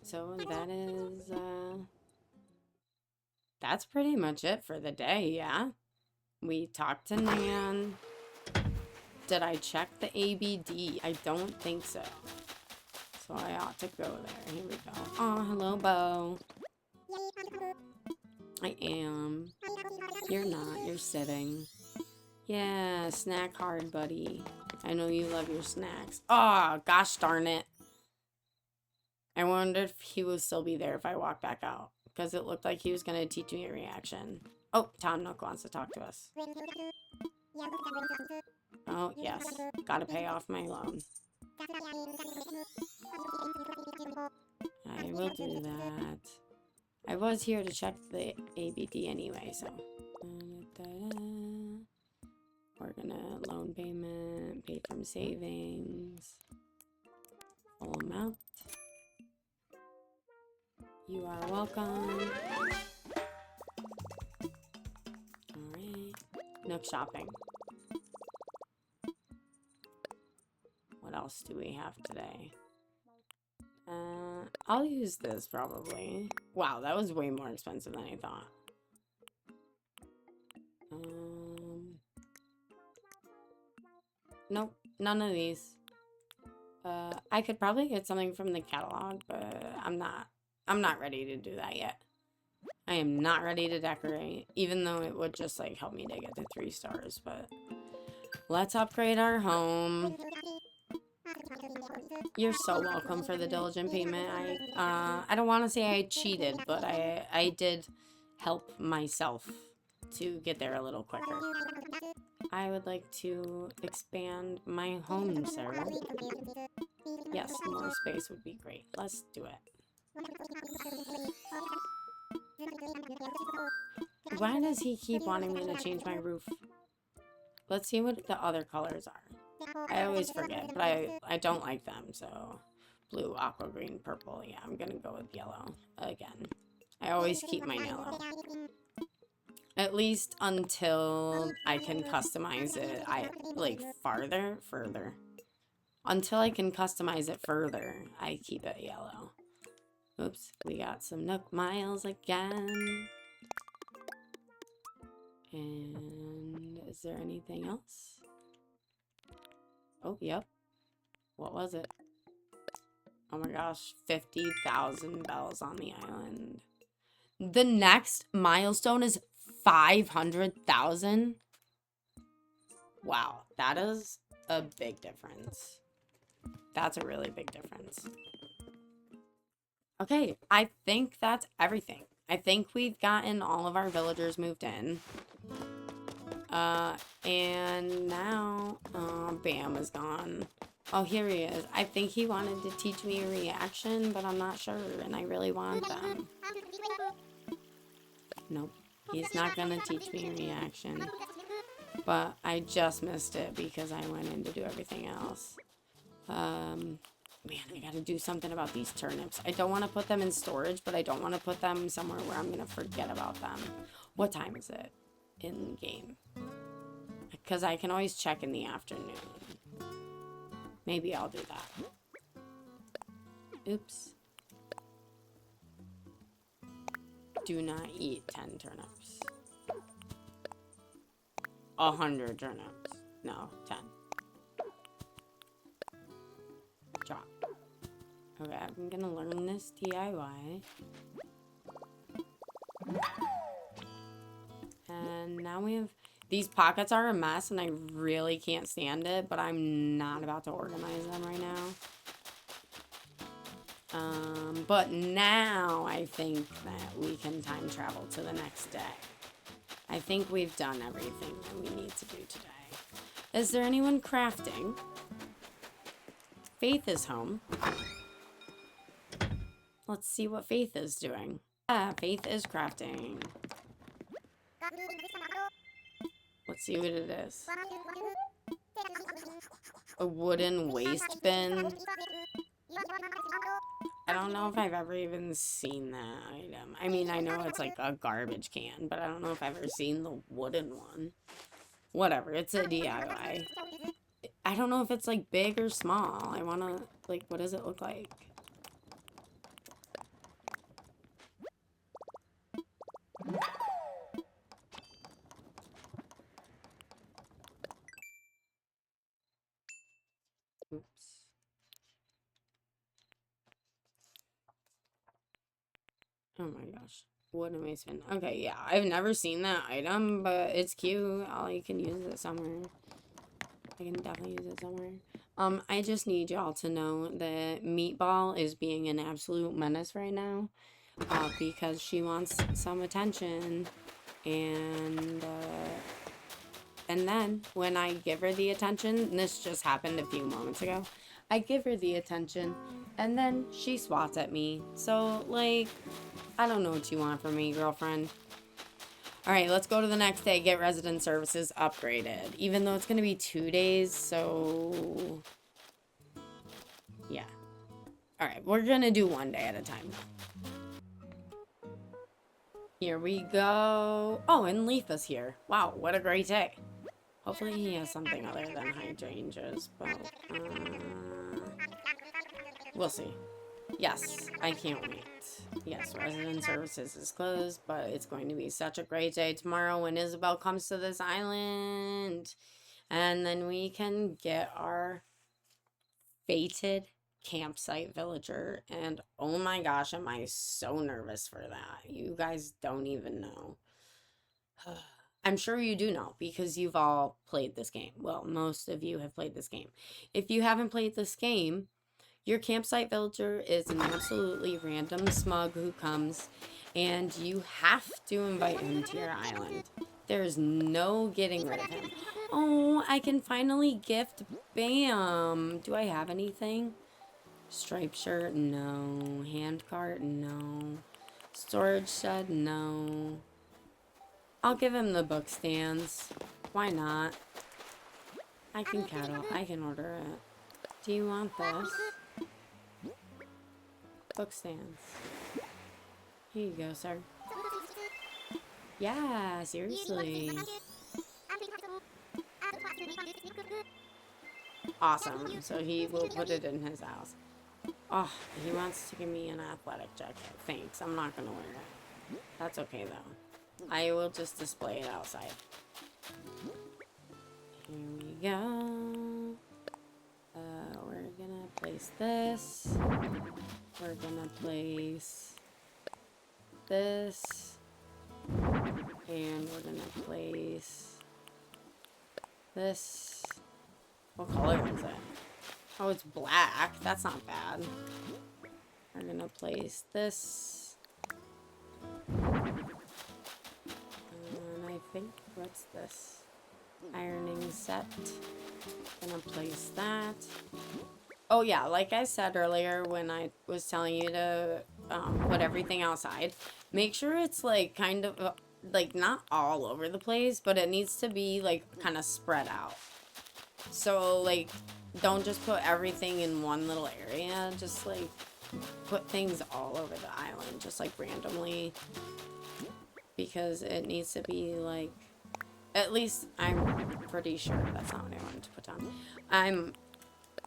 So that is, that's pretty much it for the day, yeah? We talked to Nan. Did I check the ABD? I don't think so. So I ought to go there. Here we go. Oh, hello, Bo. I am. You're not. You're sitting. Yeah, snack hard, buddy. I know you love your snacks. Oh, gosh darn it. I wondered if he would still be there if I walked back out. Because it looked like he was going to teach me a reaction. Oh, Tom Nook wants to talk to us. Oh, yes. Gotta pay off my loan. I will do that. I was here to check the ABD anyway, so. We're gonna loan payment, pay from savings, full amount. You are welcome. Alright. Nook shopping. What else do we have today? I'll use this probably. Wow, that was way more expensive than I thought. Nope, none of these. I could probably get something from the catalog, but I'm not ready to do that yet. I am not ready to decorate, even though it would just like help me to get to 3 stars, but let's upgrade our home. You're so welcome for the diligent payment. I don't want to say I cheated, but I did help myself to get there a little quicker. I would like to expand my home, sir. Yes, more space would be great. Let's do it. Why does he keep wanting me to change my roof? Let's see what the other colors are. I always forget, but I don't like them, so blue, aqua, green, purple. Yeah, I'm gonna go with yellow again. I always keep mine yellow. At least until I can customize it, further. Until I can customize it further, I keep it yellow. Oops, we got some Nook miles again. And is there anything else? Oh, yep. What was it? Oh my gosh, 50,000 bells on the island. The next milestone is 500,000. Wow, that is a big difference. That's a really big difference. Okay, I think that's everything. I think we've gotten all of our villagers moved in. And now, Bam is gone. Oh, here he is. I think he wanted to teach me a reaction, but I'm not sure, and I really want them. Nope, he's not gonna teach me a reaction. But I just missed it because I went in to do everything else. Man, I gotta do something about these turnips. I don't want to put them in storage, but I don't want to put them somewhere where I'm gonna forget about them. What time is it in game? Because I can always check in the afternoon. Maybe I'll do that. Oops. Do not eat 10 turnips. 100 turnips. No, 10. Drop. Okay, I'm gonna learn this DIY. And now we have... These pockets are a mess, and I really can't stand it, but I'm not about to organize them right now. But now I think that we can time travel to the next day. I think we've done everything that we need to do today. Is there anyone crafting? Faith is home. Let's see what Faith is doing. Ah, Faith is crafting. Let's see what it is. A wooden waste bin. I don't know if I've ever even seen that item. I mean, I know it's like a garbage can, but I don't know if I've ever seen the wooden one. Whatever, it's a DIY. I don't know if it's like big or small. I wanna, like, what does it look like? Oops. Oh my gosh. What am I spending? Okay, yeah. I've never seen that item, but it's cute. I can use it somewhere. I can definitely use it somewhere. I just need y'all to know that Meatball is being an absolute menace right now. Because she wants some attention. And then when I give her the attention, and this just happened a few moments ago, I give her the attention, and then she swats at me. So, like, I don't know what you want from me, girlfriend. Alright, let's go to the next day, get resident services upgraded. Even though it's going to be 2 days, so... yeah. Alright, we're going to do 1 day at a time. Here we go. Oh, and Leaf is here. Wow, what a great day. Hopefully he has something other than hydrangeas, but we'll see. Yes, I can't wait. Yes, resident services is closed, but it's going to be such a great day tomorrow when Isabel comes to this island. And then we can get our fated campsite villager. And oh my gosh, am I so nervous for that. You guys don't even know. I'm sure you do know because you've all played this game. Well, most of you have played this game. If you haven't played this game, your campsite villager is an absolutely random smug who comes and you have to invite him to your island. There's no getting rid of him. Oh, I can finally gift Bam. Do I have anything? Striped shirt? No. Hand cart? No. Storage shed? No. I'll give him the book stands. Why not? I can order it. Do you want this? Book stands. Here you go, sir. Yeah, seriously. Awesome. So he will put it in his house. Oh, he wants to give me an athletic jacket. Thanks. I'm not gonna wear it. That's okay though. I will just display it outside. Here we go. We're gonna place this. We're gonna place this. And we're gonna place this. What color is it? Oh, it's black. That's not bad. We're gonna place this. And I think, what's this? Ironing set. Gonna place that. Oh yeah, like I said earlier when I was telling you to put everything outside, make sure it's like kind of like not all over the place, but it needs to be like kind of spread out. So like don't just put everything in one little area, just like put things all over the island, just like randomly, because it needs to be like, at least I'm pretty sure that's not what I wanted to put down.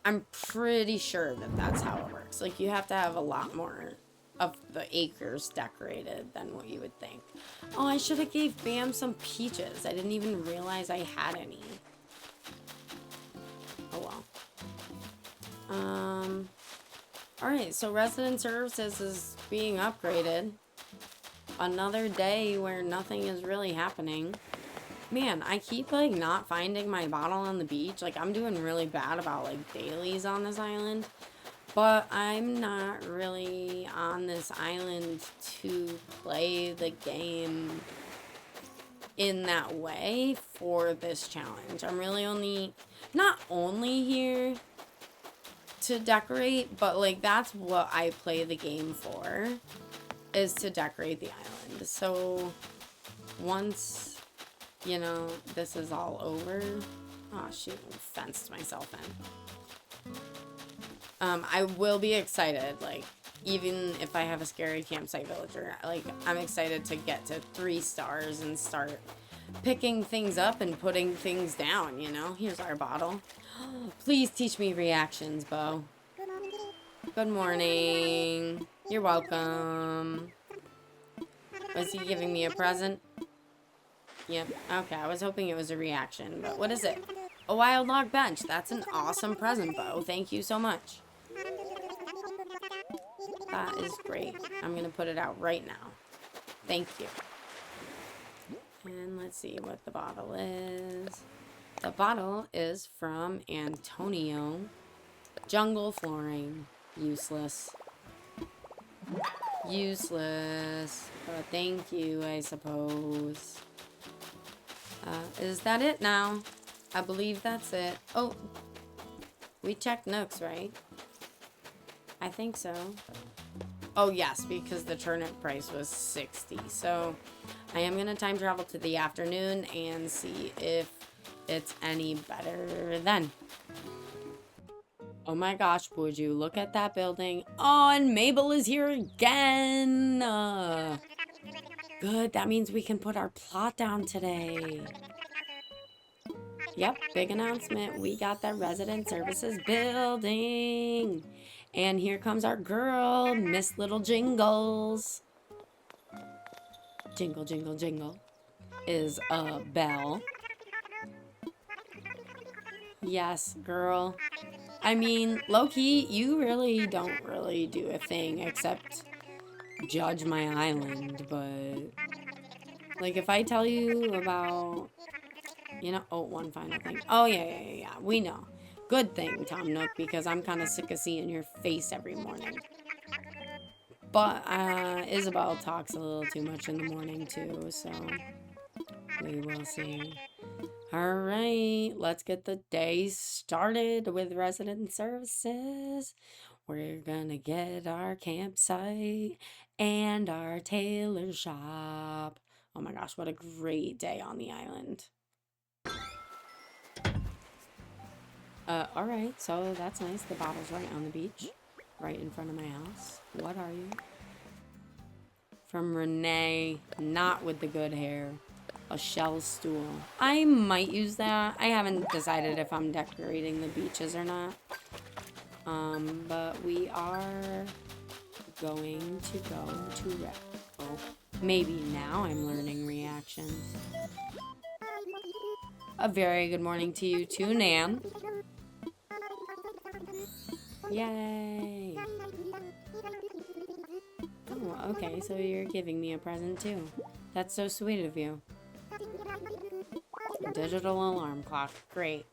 I'm pretty sure that that's how it works. Like you have to have a lot more of the acres decorated than what you would think. Oh, I should have gave Bam some peaches. I didn't even realize I had any. Oh well. Alright, so resident services is being upgraded. Another day where nothing is really happening. Man, I keep like not finding my bottle on the beach. Like I'm doing really bad about like dailies on this island. But I'm not really on this island to play the game in that way for this challenge. I'm really not only here to decorate, but like that's what I play the game for, is to decorate the island. So once, you know, this is all over, oh shoot, I fenced myself in. I will be excited, like, even if I have a scary campsite villager, like, I'm excited to get to 3 stars and start picking things up and putting things down, you know? Here's our bottle. Please teach me reactions, Bo. Good morning. You're welcome. Was he giving me a present? Yep. Okay, I was hoping it was a reaction, but what is it? A wild log bench. That's an awesome present, Bo. Thank you so much. That is great. I'm going to put it out right now. Thank you. And let's see what the bottle is. The bottle is from Antonio. Jungle flooring. Useless. Useless. But thank you, I suppose. Is that it now? I believe that's it. Oh, we checked Nooks, right? I think so. Oh, yes, because the turnip price was 60. So I am going to time travel to the afternoon and see if it's any better then. Oh my gosh, would you look at that building? Oh, and Mabel is here again. Good, that means we can put our plot down today. Yep, big announcement. We got the resident services building. And here comes our girl, Miss Little Jingles. Jingle, jingle, jingle is a bell. Yes, girl. I mean, low-key, you really don't really do a thing except judge my island, but like if I tell you about, you know, oh, one final thing. Oh, yeah, we know. Good thing, Tom Nook, because I'm kind of sick of seeing your face every morning. But Isabel talks a little too much in the morning, too, so we will see. All right, let's get the day started with resident services. We're gonna get our campsite and our tailor shop. Oh my gosh, what a great day on the island. All right, so that's nice. The bottle's right on the beach, right in front of my house. What are you? From Renee, not with the good hair. A shell stool. I might use that. I haven't decided if I'm decorating the beaches or not. But we are going to go to oh, maybe now I'm learning reactions. A very good morning to you too, Nan. Yay! Oh, okay, so you're giving me a present too. That's so sweet of you. Digital alarm clock. Great.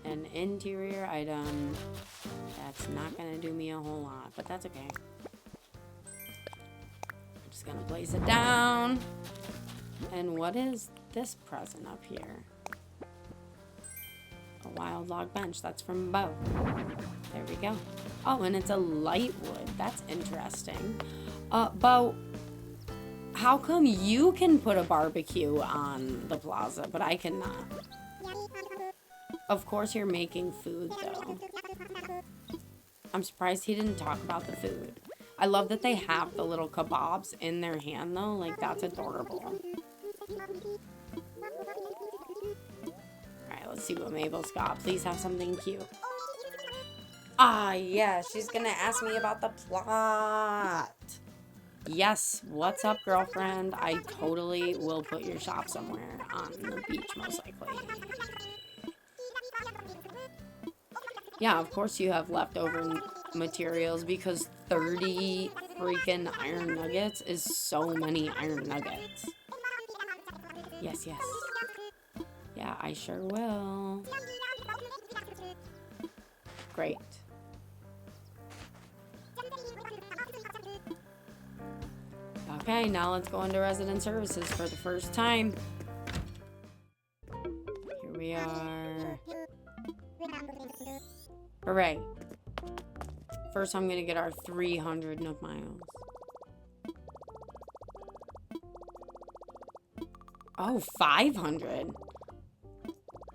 An interior item. That's not gonna do me a whole lot, but that's okay. I'm just gonna place it down. And what is this present up here? A wild log bench. That's from Bo. There we go. Oh, and it's a light wood. That's interesting. Bo, how come you can put a barbecue on the plaza, but I cannot? Of course you're making food, though. I'm surprised he didn't talk about the food. I love that they have the little kebabs in their hand, though. Like, that's adorable. Alright, let's see what Mabel's got. Please have something cute. Ah, yeah, she's gonna ask me about the plot. Yes, what's up, girlfriend? I totally will put your shop somewhere on the beach, most likely. Yeah, of course you have leftover materials because 30 freaking iron nuggets is so many iron nuggets. Yes, yes. Yeah, I sure will. Great. Okay, now let's go into resident services for the first time. Hooray. First, I'm gonna get our 300 Nook miles. Oh, 500.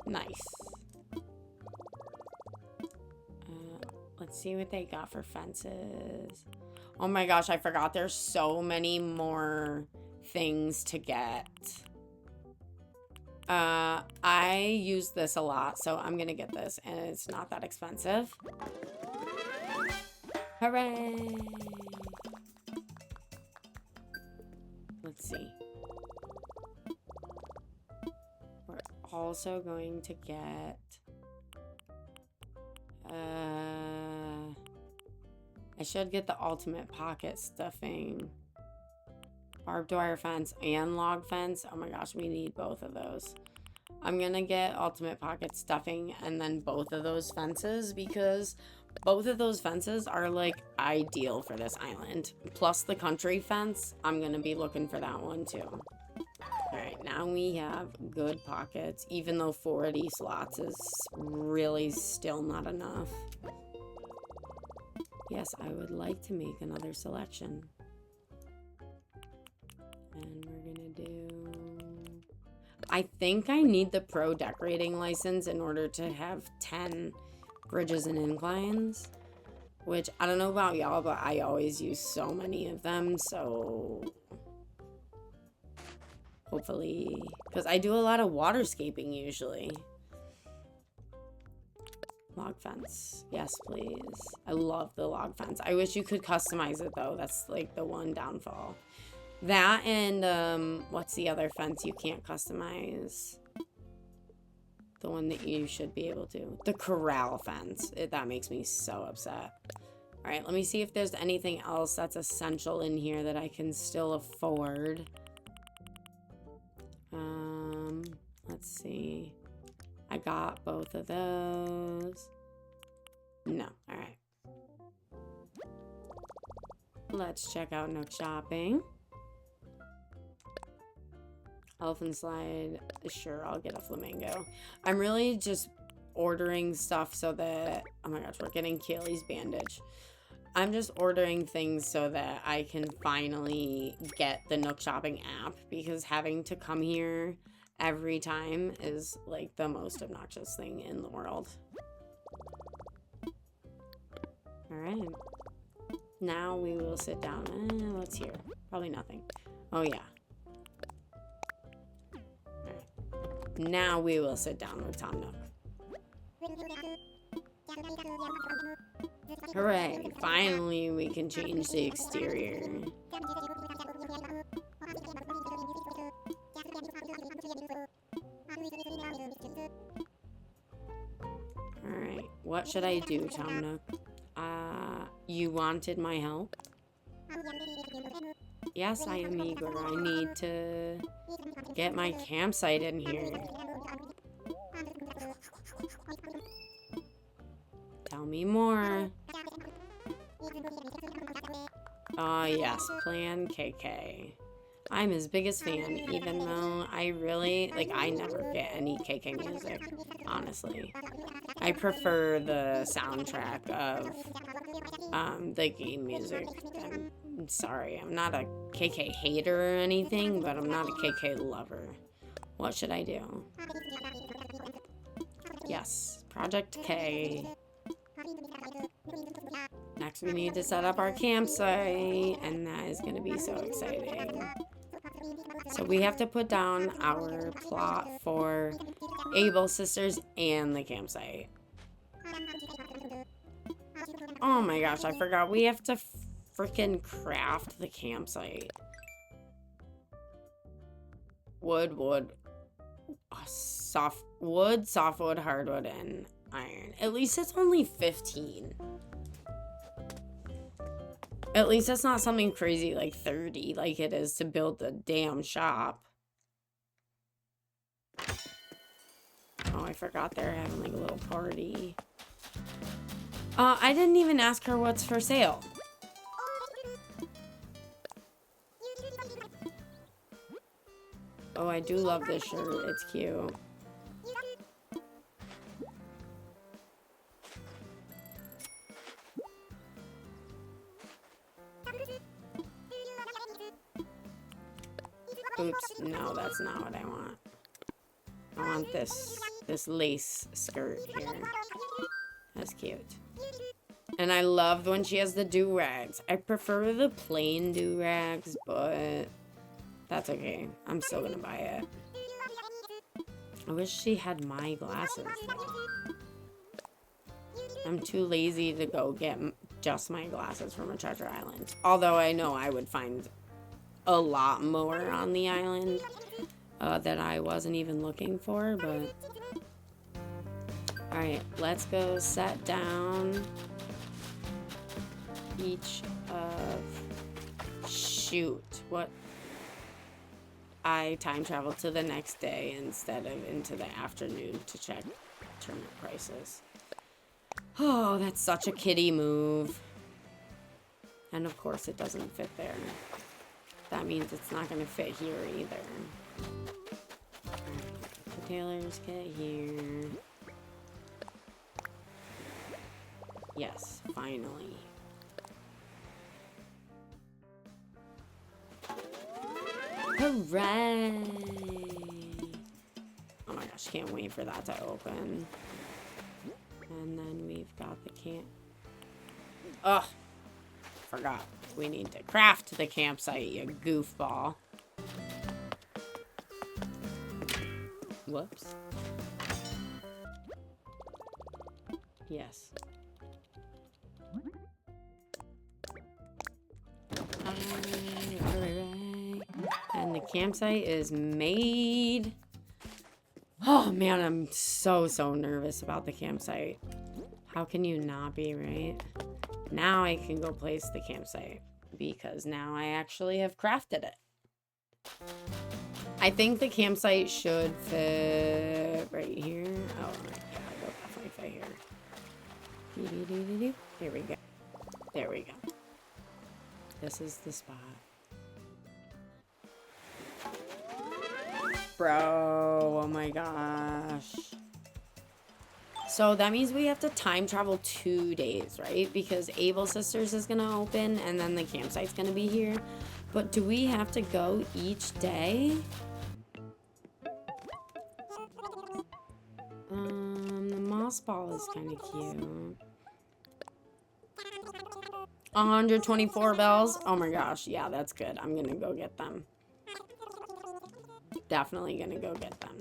Nice. Let's see what they got for fences. Oh my gosh, I forgot there's so many more things to get. I use this a lot, so I'm gonna get this, and it's not that expensive. Hooray! Let's see. We're also going to get... I should get the ultimate pocket stuffing. Barbed wire fence and log fence. Oh my gosh, we need both of those. I'm gonna get ultimate pocket stuffing and then both of those fences because both of those fences are like ideal for this island. Plus the country fence, I'm gonna be looking for that one too. Alright, now we have good pockets, even though 4 of these slots is really still not enough. Yes, I would like to make another selection. And we're gonna do... I think I need the pro decorating license in order to have 10 bridges and inclines. Which, I don't know about y'all, but I always use so many of them, so... Hopefully... Because I do a lot of waterscaping usually. Log fence. Yes, please. I love the log fence. I wish you could customize it, though. That's, like, the one downfall. That and, what's the other fence you can't customize? The one that you should be able to. The corral fence. That makes me so upset. Alright, let me see if there's anything else that's essential in here that I can still afford. Let's see. I got both of those. No, alright. Let's check out Nook Shopping. Elephant slide. Sure, I'll get a flamingo. I'm really just ordering stuff so that... Oh my gosh, we're getting Kaylee's bandage. I'm just ordering things so that I can finally get the Nook Shopping app. Because having to come here every time is like the most obnoxious thing in the world. Alright. Now we will sit down. What's here? Probably nothing. Oh yeah. Alright. Now we will sit down with Tom Nook. Hooray! Finally we can change the exterior. Alright, what should I do, Tom Nook? You wanted my help? Yes, I am eager. I need to get my campsite in here. Tell me more. Yes, Plan KK. I'm his biggest fan, even though I really, like, I never get any KK music, honestly. I prefer the soundtrack of, the game music. I'm sorry, I'm not a KK hater or anything, but I'm not a KK lover. What should I do? Yes, Project K. Next we need to set up our campsite, and that is going to be so exciting. So we have to put down our plot for Able Sisters and the campsite. Oh my gosh, I forgot. We have to freaking craft the campsite. Wood, softwood, hardwood, and iron. At least it's only 15. At least it's not something crazy like 30 like it is to build the damn shop. Oh, I forgot they're having like a little party. I didn't even ask her what's for sale. Oh, I do love this shirt. It's cute. Oops, no, that's not what I want. I want this lace skirt here. That's cute. And I love when she has the do-rags. I prefer the plain do-rags, but that's okay. I'm still gonna buy it. I wish she had my glasses, though. I'm too lazy to go get just my glasses from a treasure island. Although I know I would find a lot more on the island that I wasn't even looking for, but... Alright, let's go set down each of... Shoot, what? I time traveled to the next day instead of into the afternoon to check tournament prices. Oh, that's such a kiddie move. And of course it doesn't fit there. That means it's not going to fit here either. The tailor's kit here. Yes, finally. Hooray! Oh my gosh, can't wait for that to open. And then we've got the camp. Ugh! Forgot. We need to craft the campsite, you goofball. Whoops. Yes. And the campsite is made. Oh man, I'm so nervous about the campsite. How can you not be, right? Now I can go place the campsite because now I actually have crafted it. I think the campsite should fit right here. Oh, yeah, it'll definitely fit here. Here we go. There we go. This is the spot. Bro, oh my gosh. So that means we have to time travel 2 days, right? Because Able Sisters is gonna open and then the campsite's gonna be here. But do we have to go each day? The moss ball is kind of cute. 124 bells. Oh my gosh, yeah, that's good. I'm gonna go get them. Definitely gonna go get them.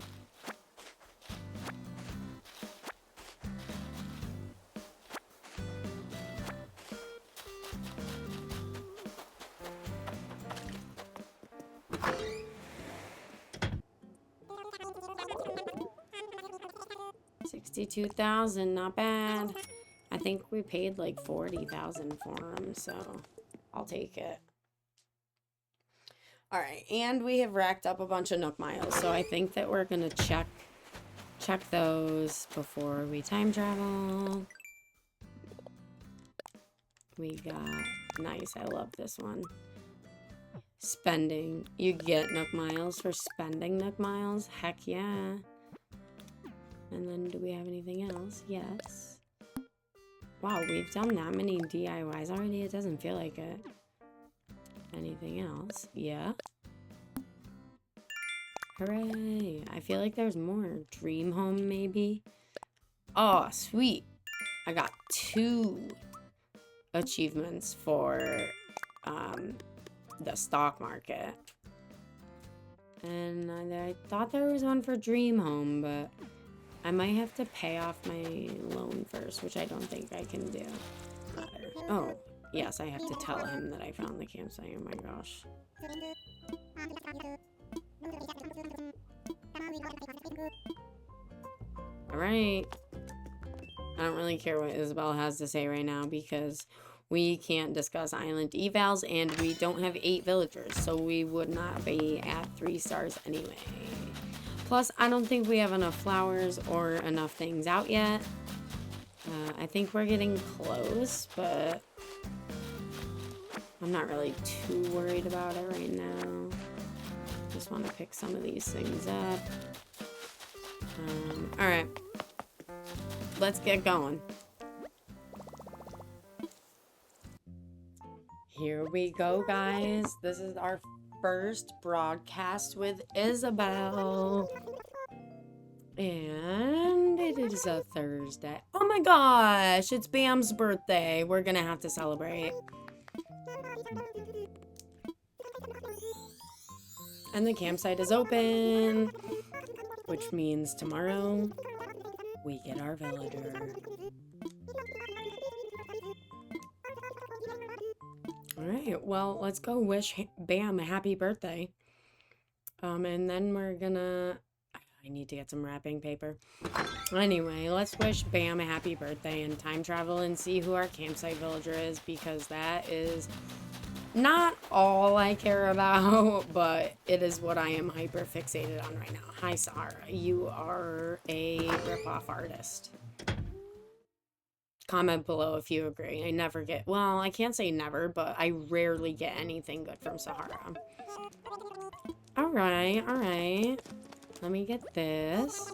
$62,000, not bad. I think we paid like $40,000 for them, so I'll take it. All right, and we have racked up a bunch of Nook miles, so I think that we're gonna check those before we time travel. We got nice. I love this one. Spending. You get Nook miles for spending Nook miles. Heck yeah. And then do we have anything else? Yes. Wow, we've done that many DIYs already. It doesn't feel like it. Anything else? Yeah. Hooray. I feel like there's more. Dream home, maybe? Oh, sweet. I got 2 achievements for the stock market. And I thought there was one for dream home, but I might have to pay off my loan first, which I don't think I can do. Oh, yes, I have to tell him that I found the campsite. Oh my gosh. Alright. I don't really care what Isabel has to say right now because we can't discuss island evals and we don't have 8 villagers, so we would not be at 3 stars anyway. Plus, I don't think we have enough flowers or enough things out yet. I think we're getting close, but I'm not really too worried about it right now. Just want to pick some of these things up. Alright. Let's get going. Here we go, guys. This is our first broadcast with Isabel. And it is a Thursday. Oh my gosh, it's Bam's birthday. We're gonna have to celebrate. And the campsite is open, which means tomorrow we get our villager. Alright, well, let's go wish Bam a happy birthday. And then we're gonna... I need to get some wrapping paper. Anyway, let's wish Bam a happy birthday and time travel and see who our campsite villager is, because that is not all I care about, but it is what I am hyper fixated on right now. Hi, Sahara. You are a ripoff artist. Comment below if you agree. I never get, well, I can't say never, but I rarely get anything good from Sahara. Alright, alright. Let me get this.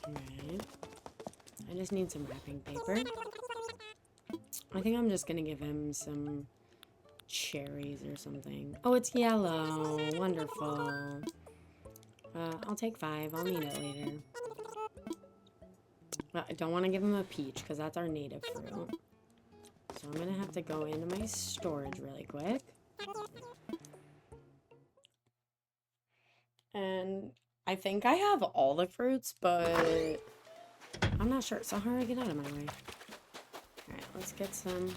Alright. I just need some wrapping paper. I think I'm just gonna give him some cherries or something. Oh, it's yellow. Wonderful. I'll take 5. I'll need it later. I don't want to give him a peach because that's our native fruit. So I'm going to have to go into my storage really quick. And I think I have all the fruits, but I'm not sure. Sahara, get out of my way. Alright, let's get some...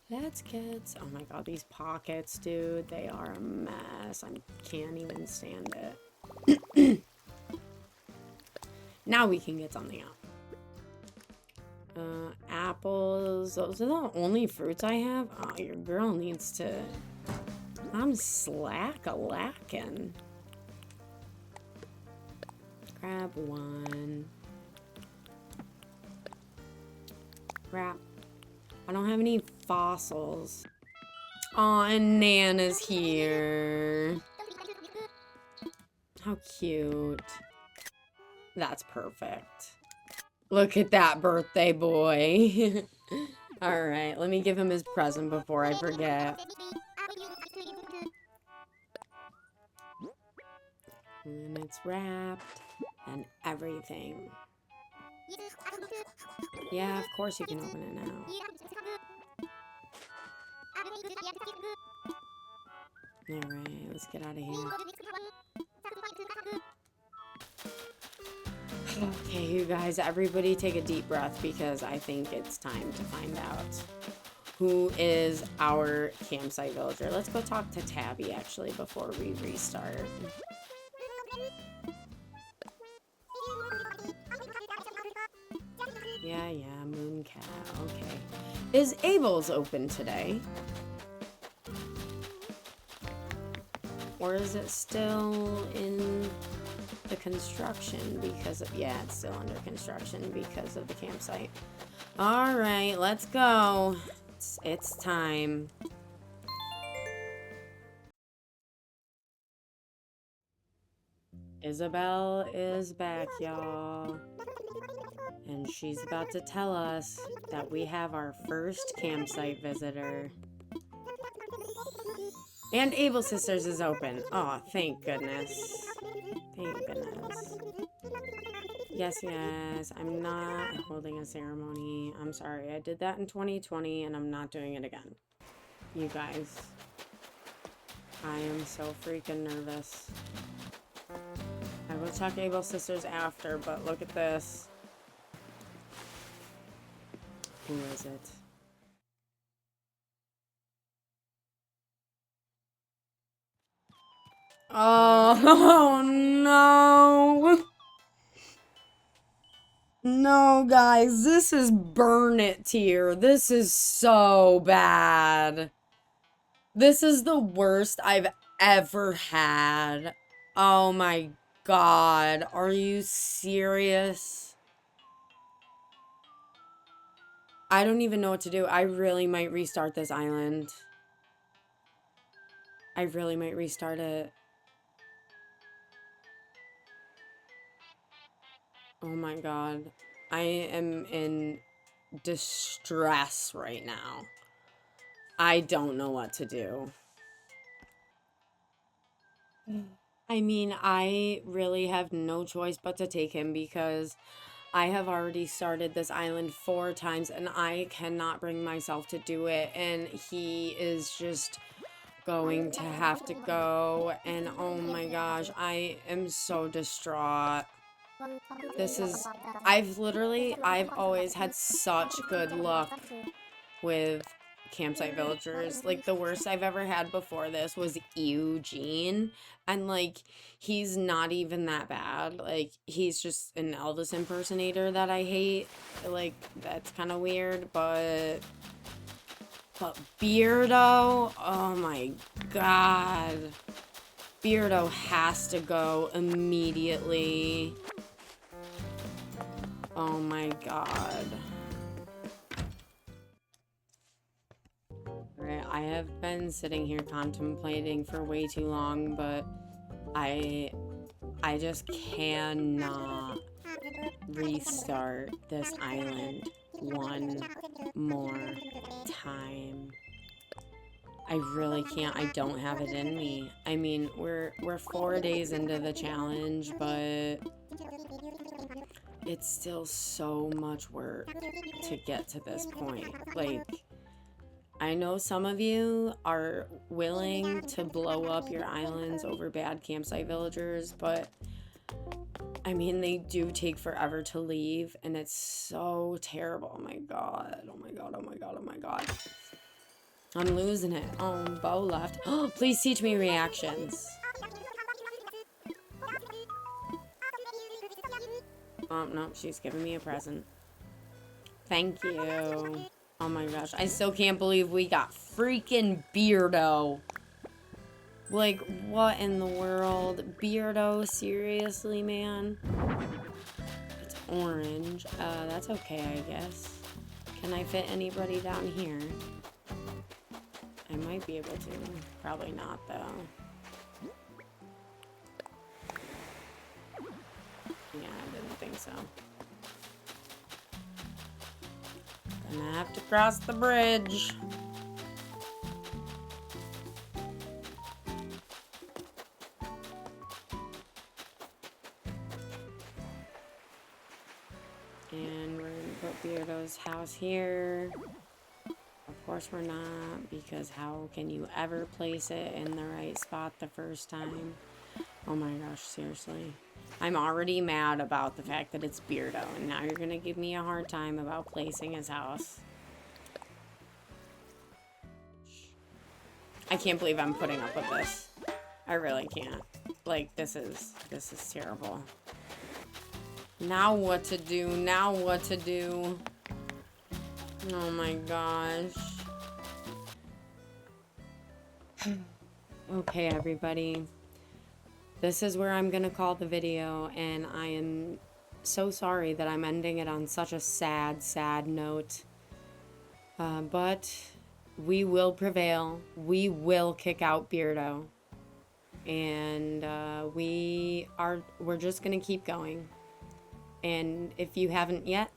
Let's get... Oh my god, these pockets, dude. They are a mess. I can't even stand it. Now we can get something out. Apples. Those are the only fruits I have. Oh, your girl needs to... I'm slack-a-lackin'. Grab 1. Crap. I don't have any fossils. Aw, and Nana's here. How cute. That's perfect. Look at that birthday boy. Alright, let me give him his present before I forget. And it's wrapped and everything. Yeah, of course you can open it now. Alright, let's get out of here. Okay, you guys, everybody take a deep breath because I think it's time to find out who is our campsite villager. Let's go talk to Tabby, actually, before we restart. Yeah, moon cow, okay. Is Abel's open today? Or is it still in the construction because of... Yeah, it's still under construction because of the campsite. Alright, let's go. It's time. Isabel is back, y'all. And she's about to tell us that we have our first campsite visitor. And Able Sisters is open. Oh, thank goodness. Thank goodness. Yes, I'm not holding a ceremony. I'm sorry. I did that in 2020 and I'm not doing it again. You guys. I am so freaking nervous. I will check Able Sisters after, but look at this. Who is it? Oh, no. No, guys, this is burn it tier. This is so bad. This is the worst I've ever had. Oh my god. Are you serious? I don't even know what to do. I really might restart this island. I really might restart it. Oh my god. I am in distress right now. I don't know what to do. I mean, I really have no choice but to take him because I have already started this island 4 times and I cannot bring myself to do it. And he is just going to have to go. And oh my gosh, I am so distraught. I've always had such good luck with campsite villagers. Like, the worst I've ever had before this was Eugene, and like, he's not even that bad. Like, he's just an Elvis impersonator that I hate. Like, that's kind of weird, but Beardo, oh my god, Beardo has to go immediately. Oh my god. Right, I have been sitting here contemplating for way too long, but I just cannot restart this island one more time. I really can't. I don't have it in me. I mean, we're 4 days into the challenge, but it's still so much work to get to this point. Like, I know some of you are willing to blow up your islands over bad campsite villagers, but I mean, they do take forever to leave, and it's so terrible. Oh my god. Oh my god. Oh my god. Oh my god. I'm losing it. Oh, Bo left. Oh, please teach me reactions. Oh, no, she's giving me a present. Thank you. Oh my gosh, I still can't believe we got freaking Beardo. Like, what in the world? Beardo, seriously, man? It's orange. That's okay, I guess. Can I fit anybody down here? I might be able to. Probably not, though. Yeah, I didn't think so. Gonna have to cross the bridge. And we're gonna put Beardo's house here. Of course we're not, because how can you ever place it in the right spot the first time? Oh my gosh, seriously. I'm already mad about the fact that it's Beardo, and now you're gonna give me a hard time about placing his house. I can't believe I'm putting up with this. I really can't. Like, this is terrible. Now what to do? Now what to do? Oh my gosh. Okay, everybody. This is where I'm gonna call the video, and I am so sorry that I'm ending it on such a sad, sad note. But we will prevail. We will kick out Beardo. And we're just gonna keep going. And if you haven't yet,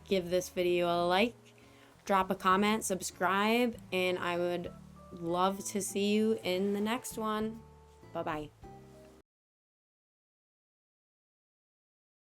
give this video a like, drop a comment, subscribe, and I would love to see you in the next one. Bye-bye.